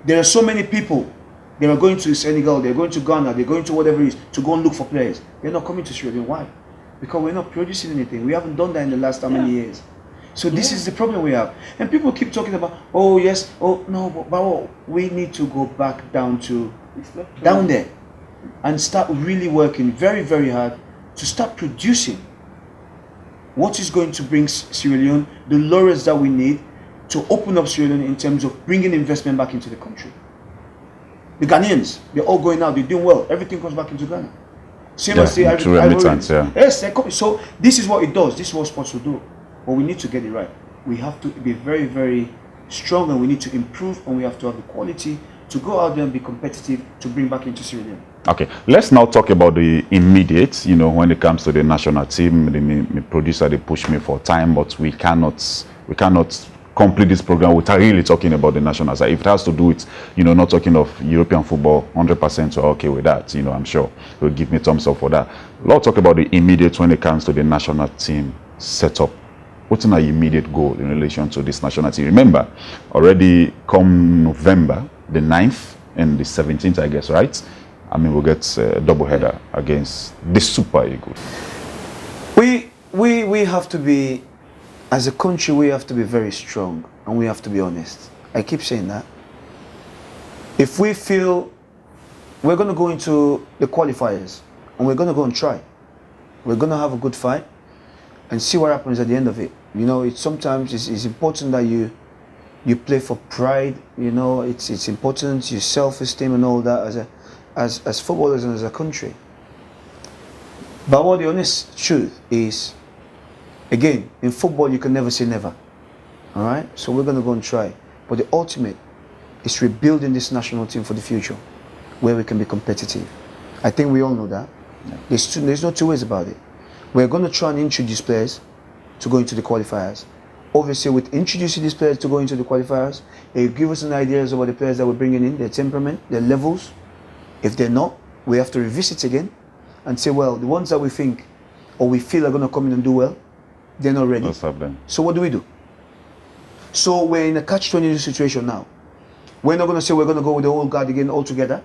There are so many people. They are going to Senegal. They're going to Ghana. They're going to whatever it is to go and look for players. They're not coming to Sierra Leone. Why? Because we're not producing anything. We haven't done that in the last how many years. So this is the problem we have. And people keep talking about, oh yes, oh no, but we need to go back down there. And start really working very, very hard to start producing what is going to bring Sierra Leone the laurels that we need to open up Sierra Leone in terms of bringing investment back into the country. The Ghanaians, they're all going out, they're doing well. Everything comes back into Ghana. Same as the remittance, yeah. Yes, so this is what it does. This is what sports will do. But we need to get it right. We have to be very, very strong and we need to improve and we have to have the quality to go out there and be competitive to bring back into Sierra Leone. Okay, let's now talk about the immediate. You know, when it comes to the national team, the producer, they push me for time, but we cannot complete this program without really talking about the national side. If it has to do with, you know, not talking of European football, 100% we're okay with that. You know, I'm sure you'll give me thumbs up for that. Let's talk about the immediate when it comes to the national team setup. What's our immediate goal in relation to this national team? Remember, already come November, the 9th and the 17th, I guess, right? I mean, we'll get a double header against the Super Eagles. We have to be, as a country, we have to be very strong and we have to be honest. I keep saying that. If we feel we're going to go into the qualifiers and we're going to go and try, we're going to have a good fight and see what happens at the end of it. You know, sometimes it's important that you play for pride. You know, it's important, your self-esteem and all that as footballers and as a country. But what the honest truth is, again, in football you can never say never. All right, so we're going to go and try. But the ultimate is rebuilding this national team for the future, where we can be competitive. I think we all know that. Yeah. There's no two ways about it. We're going to try and introduce players to go into the qualifiers. Obviously, with introducing these players to go into the qualifiers, they give us an idea about the players that we're bringing in, their temperament, their levels. If they're not, we have to revisit again and say, well, the ones that we think or we feel are going to come in and do well, they're not ready. Let's have them. So what do we do? So we're in a catch-22 situation now. We're not going to say we're going to go with the old guard again altogether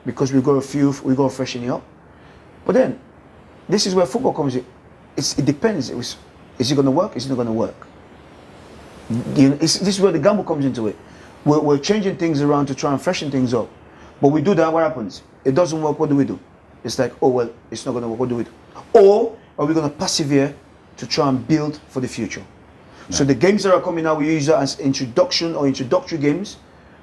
because we've got we got to freshen it up. But then, this is where football comes in. It depends. Is it going to work? Is it not going to work? This is where the gamble comes into it. We're changing things around to try and freshen things up. But we do that, what happens? It doesn't work, what do we do? It's like, oh well, it's not going to work, what do we do? Or are we going to persevere to try and build for the future? Yeah. So the games that are coming out, we use that as introduction or introductory games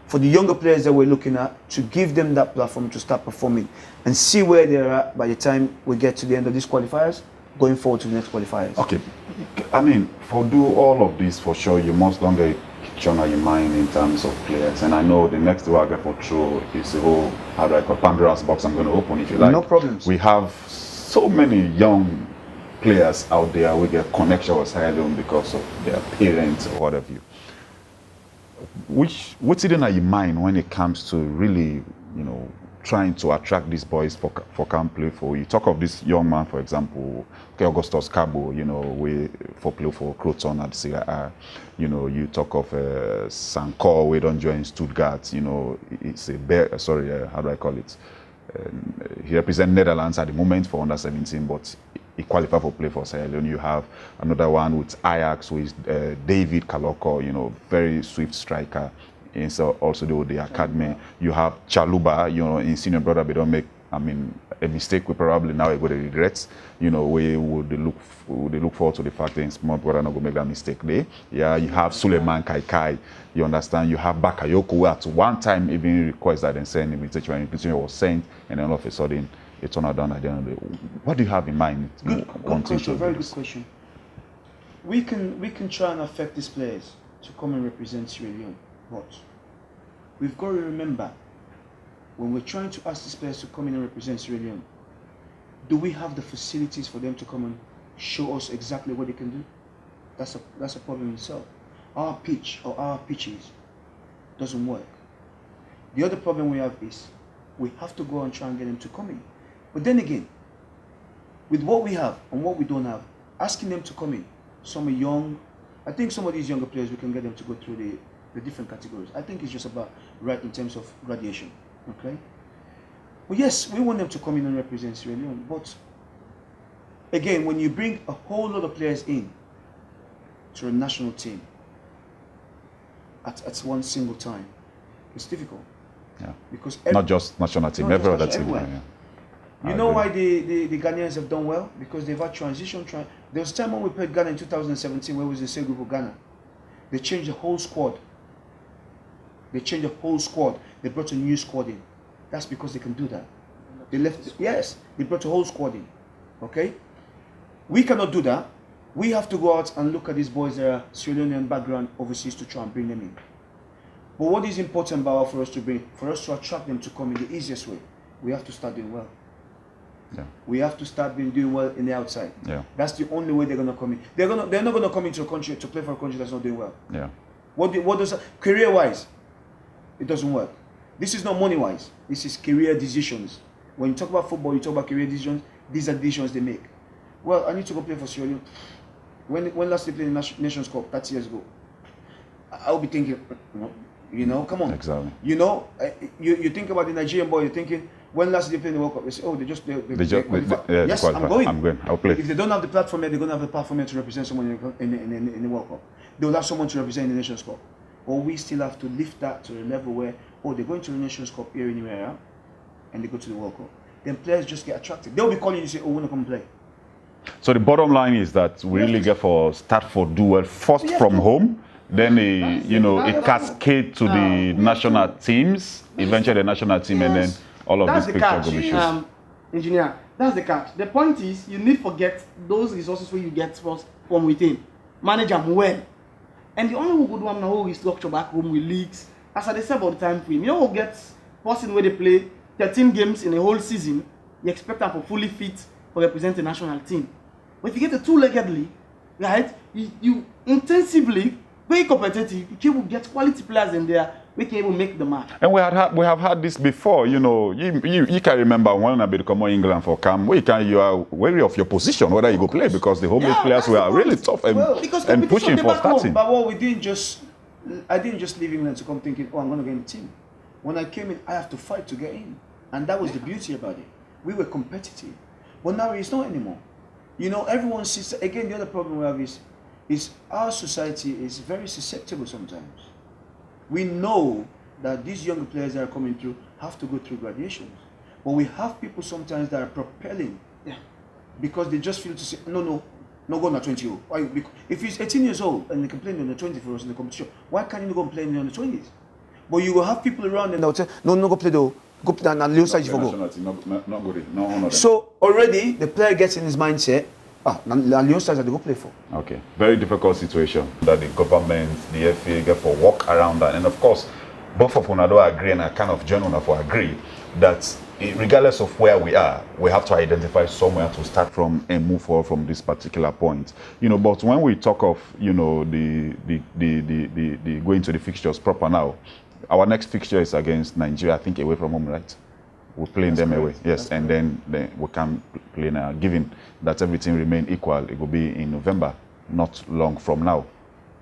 for the younger players that we're looking at, to give them that platform to start performing and see where they're at by the time we get to the end of these qualifiers, going forward to the next qualifiers. Okay, I mean, for do all of this, for sure, you must longer picture your mind in terms of players. And I know the next one I get for throw is the whole, how do I call, Pandora's box I'm going to open, if you like. No problems. We have so many young players out there we get connection with Asylum because of their parents or what have you. What's it in your mind when it comes to really, you know, trying to attract these boys for camp play for? You talk of this young man, for example, Abdul Kargbo, you know, for play for Croton at Serie A. You know, you talk of Sankor, we don't join Stuttgart. You know, it's how do I call it? He represents Netherlands at the moment for under 17, but he qualified for play for Sierra Leone. You have another one with Ajax, with David Kaloko, you know, very swift striker. And so also the academy. You have Chaluba, you know, in senior brother, they don't make, I mean, a mistake. We probably now going to regret. You know, we would look forward to the fact that in small brother not going to make that mistake there. Yeah, you have Suleiman Kaikai. You understand? You have Bakayoko, who at one time even request that and send invitation was sent, and then all of a sudden it turned out down at the end of the day. What do you have in mind? Good question. Very good question. We can try and affect these players to come and represent Sierra Leone. But we've got to remember, when we're trying to ask these players to come in and represent Sierra Leone, do we have the facilities for them to come and show us exactly what they can do? That's a problem in itself. Our pitch or our pitches doesn't work. The other problem we have is we have to go and try and get them to come in. But then again, with what we have and what we don't have, asking them to come in, some are young. I think some of these younger players, we can get them to go through the different categories. I think it's just about right in terms of graduation. Okay? Well, yes, we want them to come in and represent Sierra Leone, but again, when you bring a whole lot of players in to a national team at one single time, it's difficult. Yeah. Because not just national team, every other team. Yeah. You know why the Ghanaians have done well? Because they've had transition. There was a time when we played Ghana in 2017, where it was the same group of Ghana. They changed the whole squad. They brought a new squad in. That's because they can do that. They brought a whole squad in. Okay? We cannot do that. We have to go out and look at these boys that are Sierra Leonean background overseas to try and bring them in. But what is important about for us to attract them to come in the easiest way we have to start doing well. Yeah. We have to start doing well in the outside. Yeah. That's the only way they're gonna come in. They're not gonna come into a country to play for a country that's not doing well. Yeah. What does career-wise? It doesn't work. This is not money-wise. This is career decisions. When you talk about football, you talk about career decisions. These are decisions they make. Well, I need to go play for Sierra Leone. When last they played in the Nations Cup 30 years ago, I'll be thinking, you know, come on. Exactly. You know, you think about the Nigerian boy, you're thinking, when last they played in the World Cup, they say, oh, yes, I'm going. I'm going. I'll play. If they don't have the platform here, they're going to have the platform here to represent someone in the World Cup. They'll have someone to represent in the Nations Cup. But we still have to lift that to a level where, oh, they're going to the Nations Cup here in the area, and they go to the World Cup. Then players just get attracted. They'll be calling you and say, oh, we want to come play. So the bottom line is that we really get for start for do well first from home, then a cascade to the national teams, eventually the national team, and then all of these pictures will be shown. Engineer, that's the catch. The point is, you need to forget those resources where you get first from within. Manage them well. And the only good one now is structure back home with leagues. As I said about the time frame, you know who gets person where they play 13 games in a whole season, you expect them for fully fit for represent the national team. But if you get a two-legged league, right, you intensively, very competitive, you will get quality players in there, we can able make the match. And we have had this before, you know, you can remember when I become England for camp, you are wary of your position, whether you go play, because the home-based players were really tough and pushing for starting. But what we didn't just, I didn't just leave England to come thinking, oh, I'm going to get in the team. When I came in, I have to fight to get in. And that was the beauty about it. We were competitive. But now it's not anymore. You know, everyone sees, again, the other problem we have is our society is very susceptible sometimes. We know that these younger players that are coming through have to go through graduations. But we have people sometimes that are propelling because they just feel to say, no go on the 20. If he's 18 years old and they can play on the 20 for us in the competition, why can't you go and play on the 20s? But you will have people around and they'll say, no, go play though. Go play and lose side for go. So already the player gets in his mindset, Lyon sides that they go play for. Okay, very difficult situation that the government, the FA get for work around that. And of course, both of us don't agree, and I kind of join on for agree that regardless of where we are, we have to identify somewhere to start from and move forward from this particular point. You know, but when we talk of, you know, the going to the fixtures proper now, our next fixture is against Nigeria, I think away from home, right? We're playing them away, yes, and then we can play now. Given that everything remain equal, it will be in November, not long from now.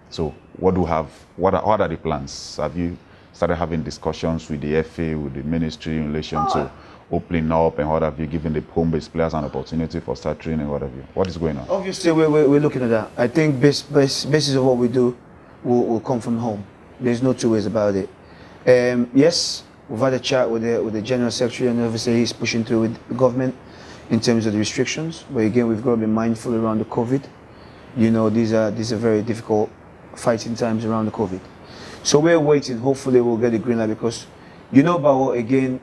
So, what are the plans? Have you started having discussions with the FA, with the ministry in relation to opening up, and what have you, given the home-based players an opportunity for start training, what have you? What is going on? Obviously, we're looking at that. I think basis of what we do will come from home. There's no two ways about it. Yes, we've had a chat with the General Secretary, and obviously he's pushing through with the government in terms of the restrictions. But again, we've got to be mindful around the COVID. You know, these are very difficult fighting times around the COVID. So we're waiting. Hopefully we'll get the green light, because you know about what, again,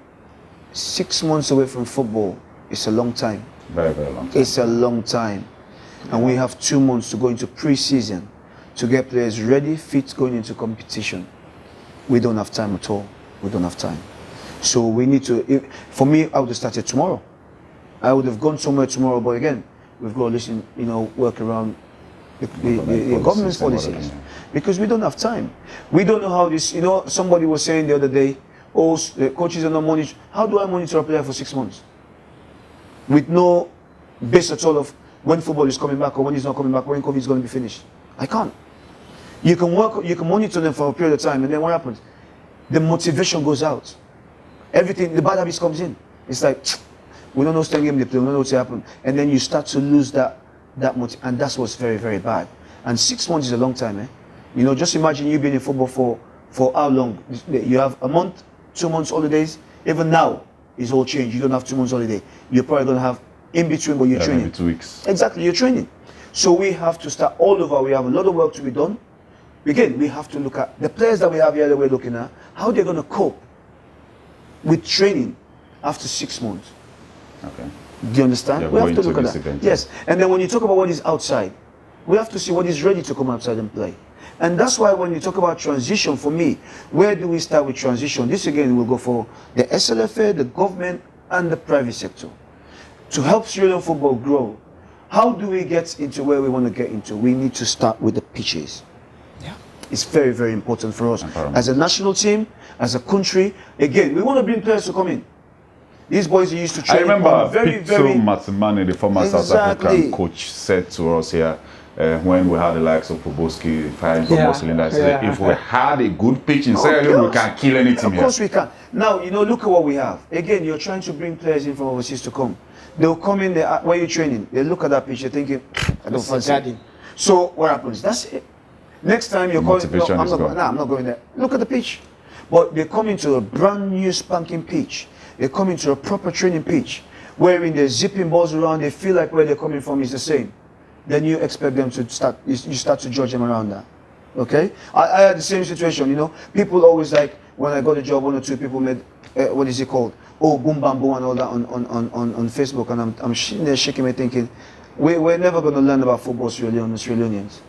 6 months away from football, it's a long time. Very, very long time. It's a long time. And we have 2 months to go into pre-season to get players ready, fit, going into competition. We don't have time at all. We don't have time. So we need to, for me, I would have started tomorrow. I would have gone somewhere tomorrow, but again, we've got to listen, you know, work around the government's policies. Because we don't have time. We don't know how this, you know, somebody was saying the other day, oh, the coaches are not monitoring. How do I monitor a player for 6 months? With no base at all of when football is coming back or when he's not coming back, when COVID is going to be finished. I can't. You can monitor them for a period of time, and then what happens? The motivation goes out. Everything, the bad habits comes in. It's like, we don't know what's game they play, we don't know what's happening. And then you start to lose that motivation, and that's what's very, very bad. And 6 months is a long time, eh? You know, just imagine you being in football for how long? You have a month, 2 months holidays. Even now, it's all changed. You don't have 2 months holiday. You're probably going to have in between, but you're training. Maybe 2 weeks. Exactly, you're training. So we have to start all over. We have a lot of work to be done. Again, we have to look at the players that we have here that we're looking at, how they're going to cope with training after 6 months. Okay. Do you understand? Yeah, we have to look at that. Event, yes. And then when you talk about what is outside, we have to see what is ready to come outside and play. And that's why when you talk about transition, for me, where do we start with transition? This again will go for the SLFA, the government, and the private sector. To help Sierra Leone football grow, how do we get into where we want to get into? We need to start with the pitches. Yeah. It's very, very important for us. As a national team, as a country, again, we want to bring players to come in. These boys used to train. I remember very, Matimani, the former South African coach, said to us here when we had the likes of Poboski firing for Muslim, if we had a good pitch in Sierra Leone, we can kill anything here. Of course we can. Now, you know, look at what we have. Again, you're trying to bring players in from overseas to come. They'll come in there while you're training. They look at that pitch, they're thinking, I don't fancy it. So what happens? That's it. Next time you're calling, no, I'm not going there. Look at the pitch. But they come into a brand new spanking pitch. They come into a proper training pitch, wherein they're zipping balls around, they feel like where they're coming from is the same. Then you expect them to start, you start to judge them around that. Okay? I had the same situation, you know. People always like, when I got a job, 1 or 2 people made, what is it called? Oh, boom, bam, boom, and all that on Facebook. And I'm sitting there shaking my thinking, we're never going to learn about football Sierra Leoneans.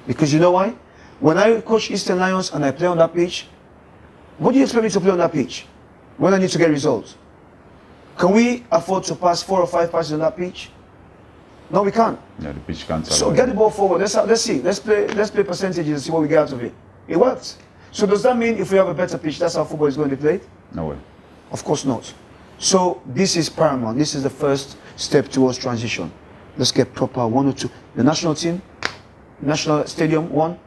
Because you know why? When I coach Eastern Lions and I play on that pitch, what do you expect me to play on that pitch when I need to get results? Can we afford to pass 4 or 5 passes on that pitch? No, we can't. Yeah, the pitch can't. So get the ball forward. Let's see. Let's play percentages and see what we get out of it. It works. So does that mean if we have a better pitch, that's how football is going to be played? No way. Of course not. So this is paramount. This is the first step towards transition. Let's get proper 1 or 2. The national team, national stadium 1,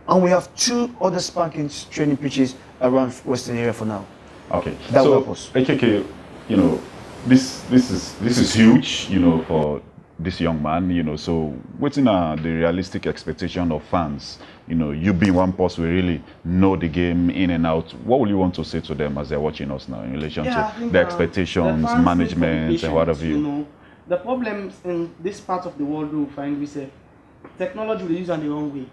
and we have 2 other spanking training pitches around Western area for now. Okay. That will help us. AKK, you know, this is huge, you know, for this young man, you know. So what's the realistic expectation of fans? You know, you being one person who really know the game in and out. What will you want to say to them as they're watching us now in relation to the expectations, the management, and what have you? You know, the problems in this part of the world we find we say technology we use on the wrong way.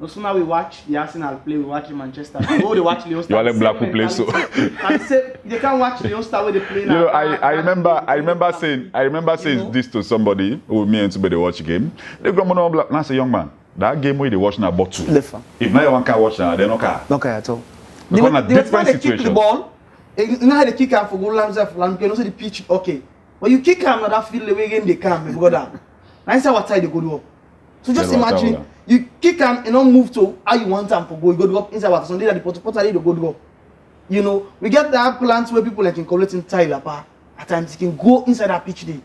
No sooner we watch the Arsenal play, we watch the Manchester. Oh, they watch Leon Star. You are like Blackpool play so. And say they can't watch Leon Star where they play. You know, I remember saying this to somebody who me and somebody watch a game. They go on black. Now say young man, that game where they watch now but 2. If now one can watch now, they no care. No care at all. Because on a different situation. Kick the ball. You know how they kick out for goal lines of land. You know say the pitch okay. But you kick out that field the way again they come and go down. Now inside what side they go to up. So just imagine you kick him and not move to how you want him to go. You go up inside water. Sunday that the pot they go up. You know, we get that plants where people like incorporating tile apart. At times you can go inside that pitch day.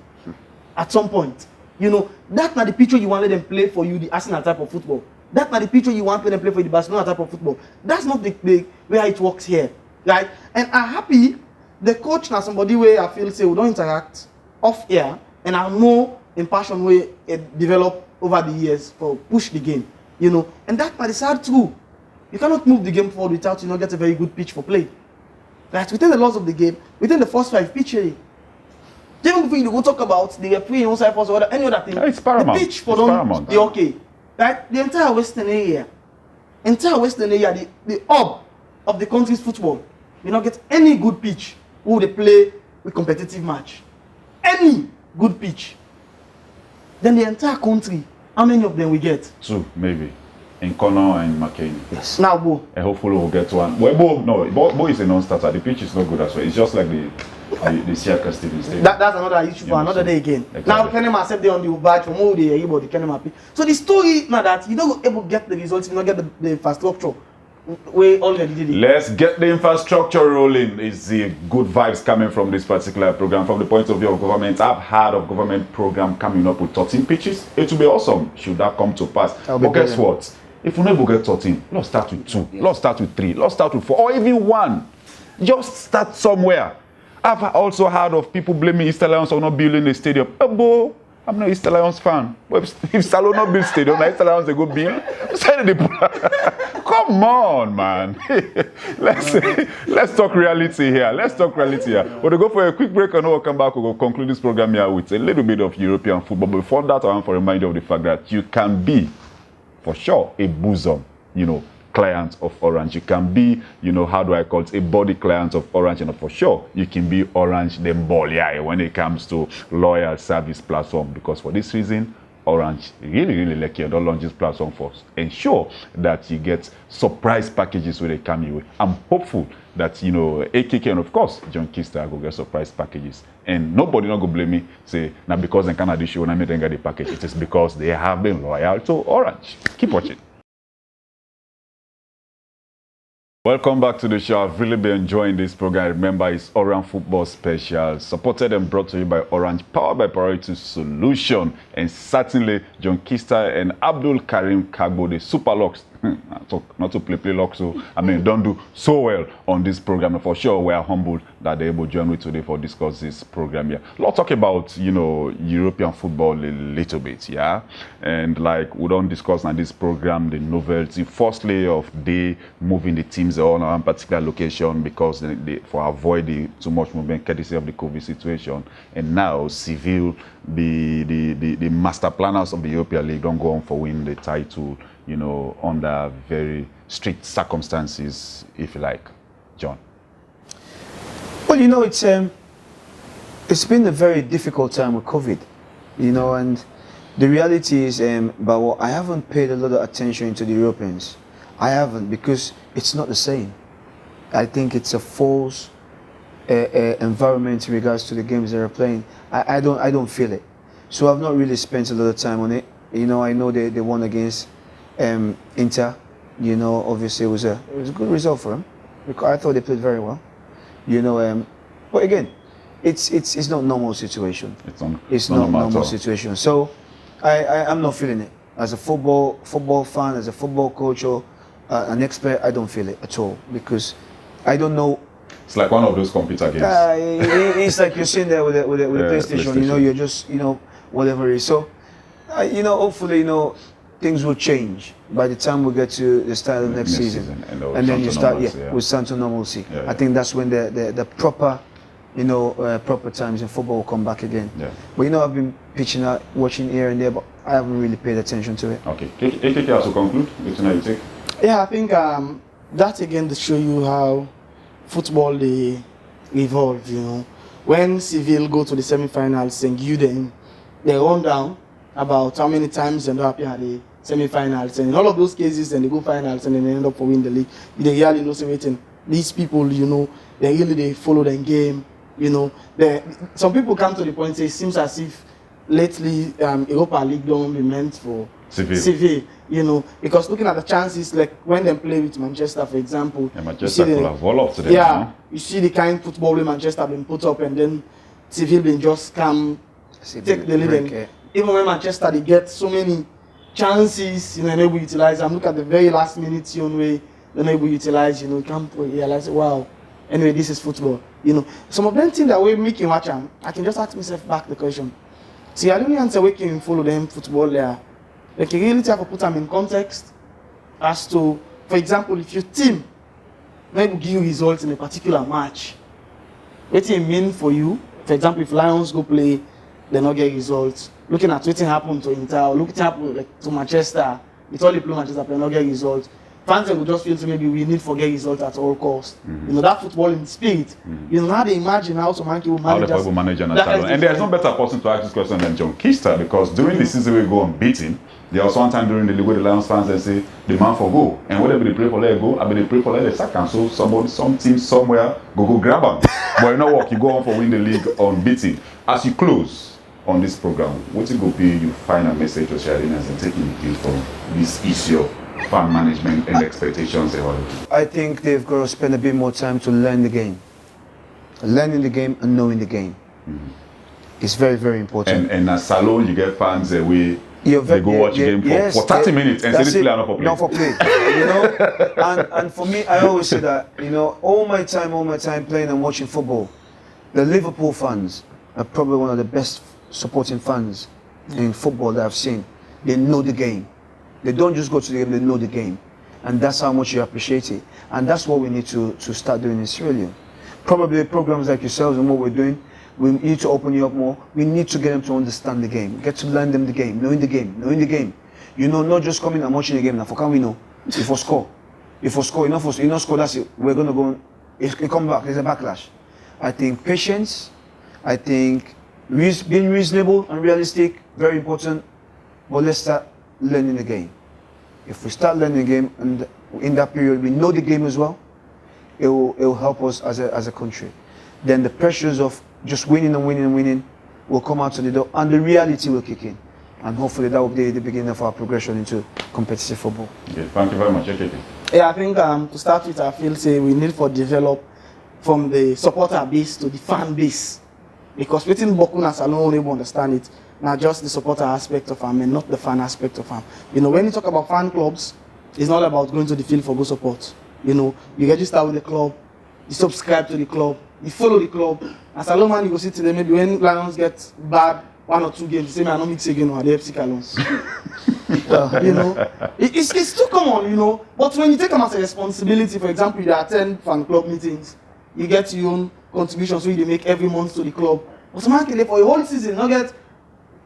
At some point. You know, that's not the picture you want to let them play for you, the Arsenal type of football. That's not the picture you want to let them play for you, the Barcelona type of football. That's not the way it works here. Right? And I'm happy the coach now somebody where I feel say we don't interact off air and I know in passion way it develop over the years for push the game, you know, and that part is hard too. You cannot move the game forward without you not get a very good pitch for play. Right? Within the laws of the game, within the first 5 pitches, even before you go talk about the referee inside first or any other thing, it's paramount. The pitch for them the okay. Right? The entire Western area, the hub of the country's football, we not get any good pitch who they play with competitive match. Any good pitch. Then the entire country, how many of them we get? 2, maybe. In Connor and McCain. Yes. Now, Bo. And hopefully we'll get 1. Well, Bo is a non-starter. The pitch is not good as well. It's just like the Siaka Stevens Stadium. That's another issue for another day again. Exactly. Now, Kenema said they on the badge from all the about the Kenema pitch. So the story now that you don't able to get the results, you don't get the infrastructure. We already did it. Let's get the infrastructure rolling. Is the good vibes coming from this particular program from the point of view of government? I've heard of government program coming up with 13 pitches. It will be awesome should that come to pass. But guess what? If we never get 13, let's start with 2, let's start with 3, let's start with 4, or even 1. Just start somewhere. I've also heard of people blaming Eastern Lions for not building a stadium. I'm not Eastern Lions fan. But if Salo not build stadium, Eastern Lions they go build. Come on, man. Let's talk reality here. We'll go for a quick break and we'll come back. We'll conclude this program here with a little bit of European football. But before that, I want to remind you of the fact that you can be, for sure, a bosom, you know, client of Orange. You can be, you know, how do I call it, a body client of Orange, and for sure you can be Orange them ball, yeah, when it comes to loyal service platform, because for this reason Orange really lucky and don't launch this platform for us. Ensure that you get surprise packages where they come your way. I'm hopeful that, you know, AKK and of course, John Keister will get surprise packages. And nobody not go blame me, say, now because they cannot do show when I made them get the package. It is because they have been loyal to Orange. Keep watching. Welcome back to the show. I've really been enjoying this program. Remember, it's Orange Football Special, supported and brought to you by Orange, powered by Priority Solution, and certainly John Keister and Abdul Karim Kargbo, the super locks. Not to play locks, so I mean, don't do so well on this program. And for sure, we are humbled that they're able to join me today for discuss this program here. Let's talk about, you know, European football a little bit, yeah. And like we don't discuss on this program the novelty, firstly, of they moving the teams on a particular location because they for avoid the too much movement courtesy of the COVID situation. And now Seville, the master planners of the European League, don't go on for win the title, you know, under very strict circumstances, if you like. John. Well, you know, it's been a very difficult time with COVID, you know, and the reality is, but I haven't paid a lot of attention to the Europeans. I haven't, because it's not the same. I think it's a false environment in regards to the games they're playing. I don't feel it. So I've not really spent a lot of time on it. You know, I know they won against Inter. You know, obviously it was a good result for them. Because I thought they played very well. You know, but again, it's not normal situation. It's not normal situation. So I'm not feeling it. As a football fan, as a football coach or an expert, I don't feel it at all, because I don't know. It's like one of those computer games. It's like you're sitting there with the PlayStation. You know, you're just, you know, whatever it is. So, you know, hopefully, you know, things will change by the time we get to the start of next season. And then you start, with Santo normalcy. I think that's when the proper, you know, proper times in football will come back again. But you know, I've been pitching out, watching here and there, but I haven't really paid attention to it. Okay. AKK has to conclude. Which one you take? Yeah, I think that again to show you how football they evolve. You know, when Seville go to the semi-finals and give them they run down about how many times they end up at the semi-finals, and in all of those cases, then they go finals and then they end up winning the league. They really know something. These people, you know, they follow the game. You know, some people come to the point and say it seems as if lately Europa League don't be meant for Seville. You know, because looking at the chances, like when they play with Manchester, for example, Manchester could have all up to them. You see the kind of football that Manchester been put up, and then Seville been just come take the lead. And even when Manchester they get so many chances, you know, and able to utilize. And look at the very last minute, you know, way they're able to utilize. You know, you can't realize, wow. Anyway, this is football. You know, some of them things that we make watch them. I can just ask myself back the question. See, I don't answer we can follow them football there. Like you really have to put them in context as to, for example, if your team maybe give you results in a particular match, what it mean for you? For example, if Lions go play, they not get results. Looking at what happened to Inter, or look at what happened like, to Manchester, it's all the play Manchester, they not get results. Fans will just feel to maybe we need to get results at all costs. You know, that football in spirit. You know, how they imagine how some people manage. How the manage and there's no better person to ask this question than John Keister, because during the season we go unbeaten. There was one time during the league where the Lions fans they say the man for go, and whatever they pray for let go, I mean they pray for let the sack, and so some team somewhere go grab them. But you know what? You go on for win the league unbeaten. As you close on this program, what it will be you final message to sharing and taking the from this issue of fan management and expectations. I think they've got to spend a bit more time to learn the game, learning the game and knowing the game. It's very, very important. And as Salon, you get fans they go watch game for 30 minutes and say this player not for play. You know, and for me, I always say that, you know, all my time playing and watching football, the Liverpool fans are probably one of the best supporting fans in football that I've seen. They know the game. They don't just go to the game, they know the game. And that's how much you appreciate it. And that's what we need to start doing in Sierra Leone. Probably programs like yourselves and what we're doing, we need to open you up more. We need to get them to understand the game. Get to learn them the game, knowing the game. You know, not just coming and watching the game. Now, for can we know? If we score, you not score, that's it. We're going to go, it can come back, there's a backlash. I think patience, I think being reasonable and realistic, very important. but let's start learning the game. If we start learning the game, and in that period we know the game as well, it will help us as a country. Then the pressures of just winning and winning and winning will come out to the door, and the reality will kick in. And hopefully that will be the beginning of our progression into competitive football. Okay, thank you very much. Okay. Yeah, I think to start with, I feel say we need for develop from the supporter base to the fan base, because within Bokunas alone, we understand it. Not just the supporter aspect of them and not the fan aspect of them. You know, when you talk about fan clubs, it's not about going to the field for go support. You know, you register with the club, you subscribe to the club, you follow the club. As a long man, you go see to them, maybe when Lions get bad 1 or 2 games, you say, man, I don't mix again or the FC Calons. You know, it's too common, you know. But when you take them as a responsibility, for example, you attend fan club meetings, you get your own contributions which you make every month to the club. But some man for a whole season, not get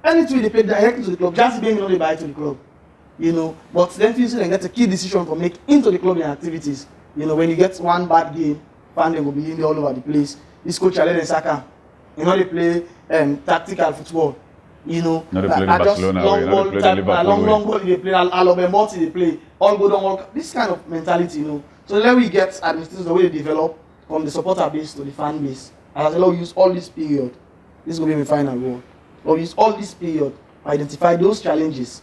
anything they pay directly to the club, just being they buy to the club. You know, but then you then get a key decision for make into the club and activities. You know, when you get one bad game, fan will be in there all over the place. This coach Allen and Saka, you know, they play tactical football. You know, no, they play just long ball, long ball they play, Alobemoti they play, all go down, all this kind of mentality, you know. So then we get administrators the way they develop from the supporter base to the fan base. And as well use all this period, this is going to be my final word. Or use all this period to identify those challenges,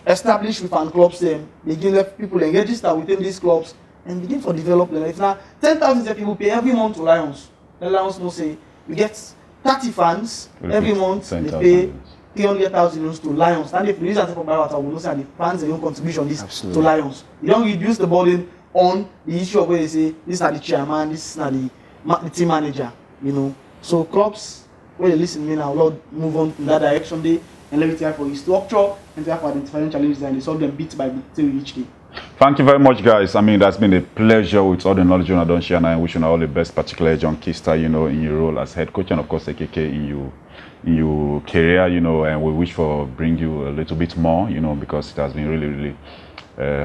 establish with fan clubs them, begin let people and register within these clubs and begin for development. If now 10,000 people pay every month to Lions, the Lions will say we get 30 fans every month, they pay 300,000 to Lions. And if you use that for Biowata, we know say the fans their own contribution this to Lions. You don't reduce the burden on the issue of where they say this is not the chairman, this is not the team manager, you know. So clubs, when they listen to me now, Lord, move on in that direction day and let it try for his structure and try for identifying challenges and they solve them bit by bit till we reach day. Thank you very much, guys. I mean, that's been a pleasure with all the knowledge you don't share, and I wish you all the best, particularly John Keister, you know, in your role as head coach and of course AKK in your career, you know, and we wish for bring you a little bit more, you know, because it has been really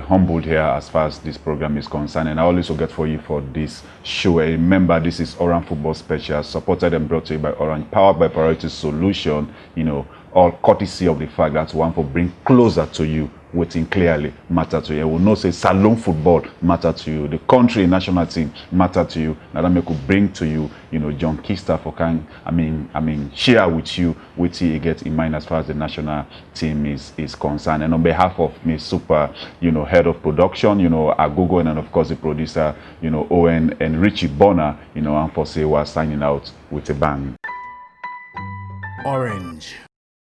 humbled here as far as this program is concerned. And I also get for you for this show. Remember, this is Orange Football Special, supported and brought to you by Orange, powered by Priority Solution, you know, all courtesy of the fact that one for bring closer to you, waiting clearly matter to you. I will not say salon football matter to you, the country national team matter to you. Now that me could bring to you, you know, John Keister for kind. I mean, share with you what you get in mind as far as the national team is concerned. And on behalf of me, super, you know, head of production, you know, Agogo, and of course the producer, you know, Owen and Richie Bonner, you know, and for say we're signing out with a bang. Orange.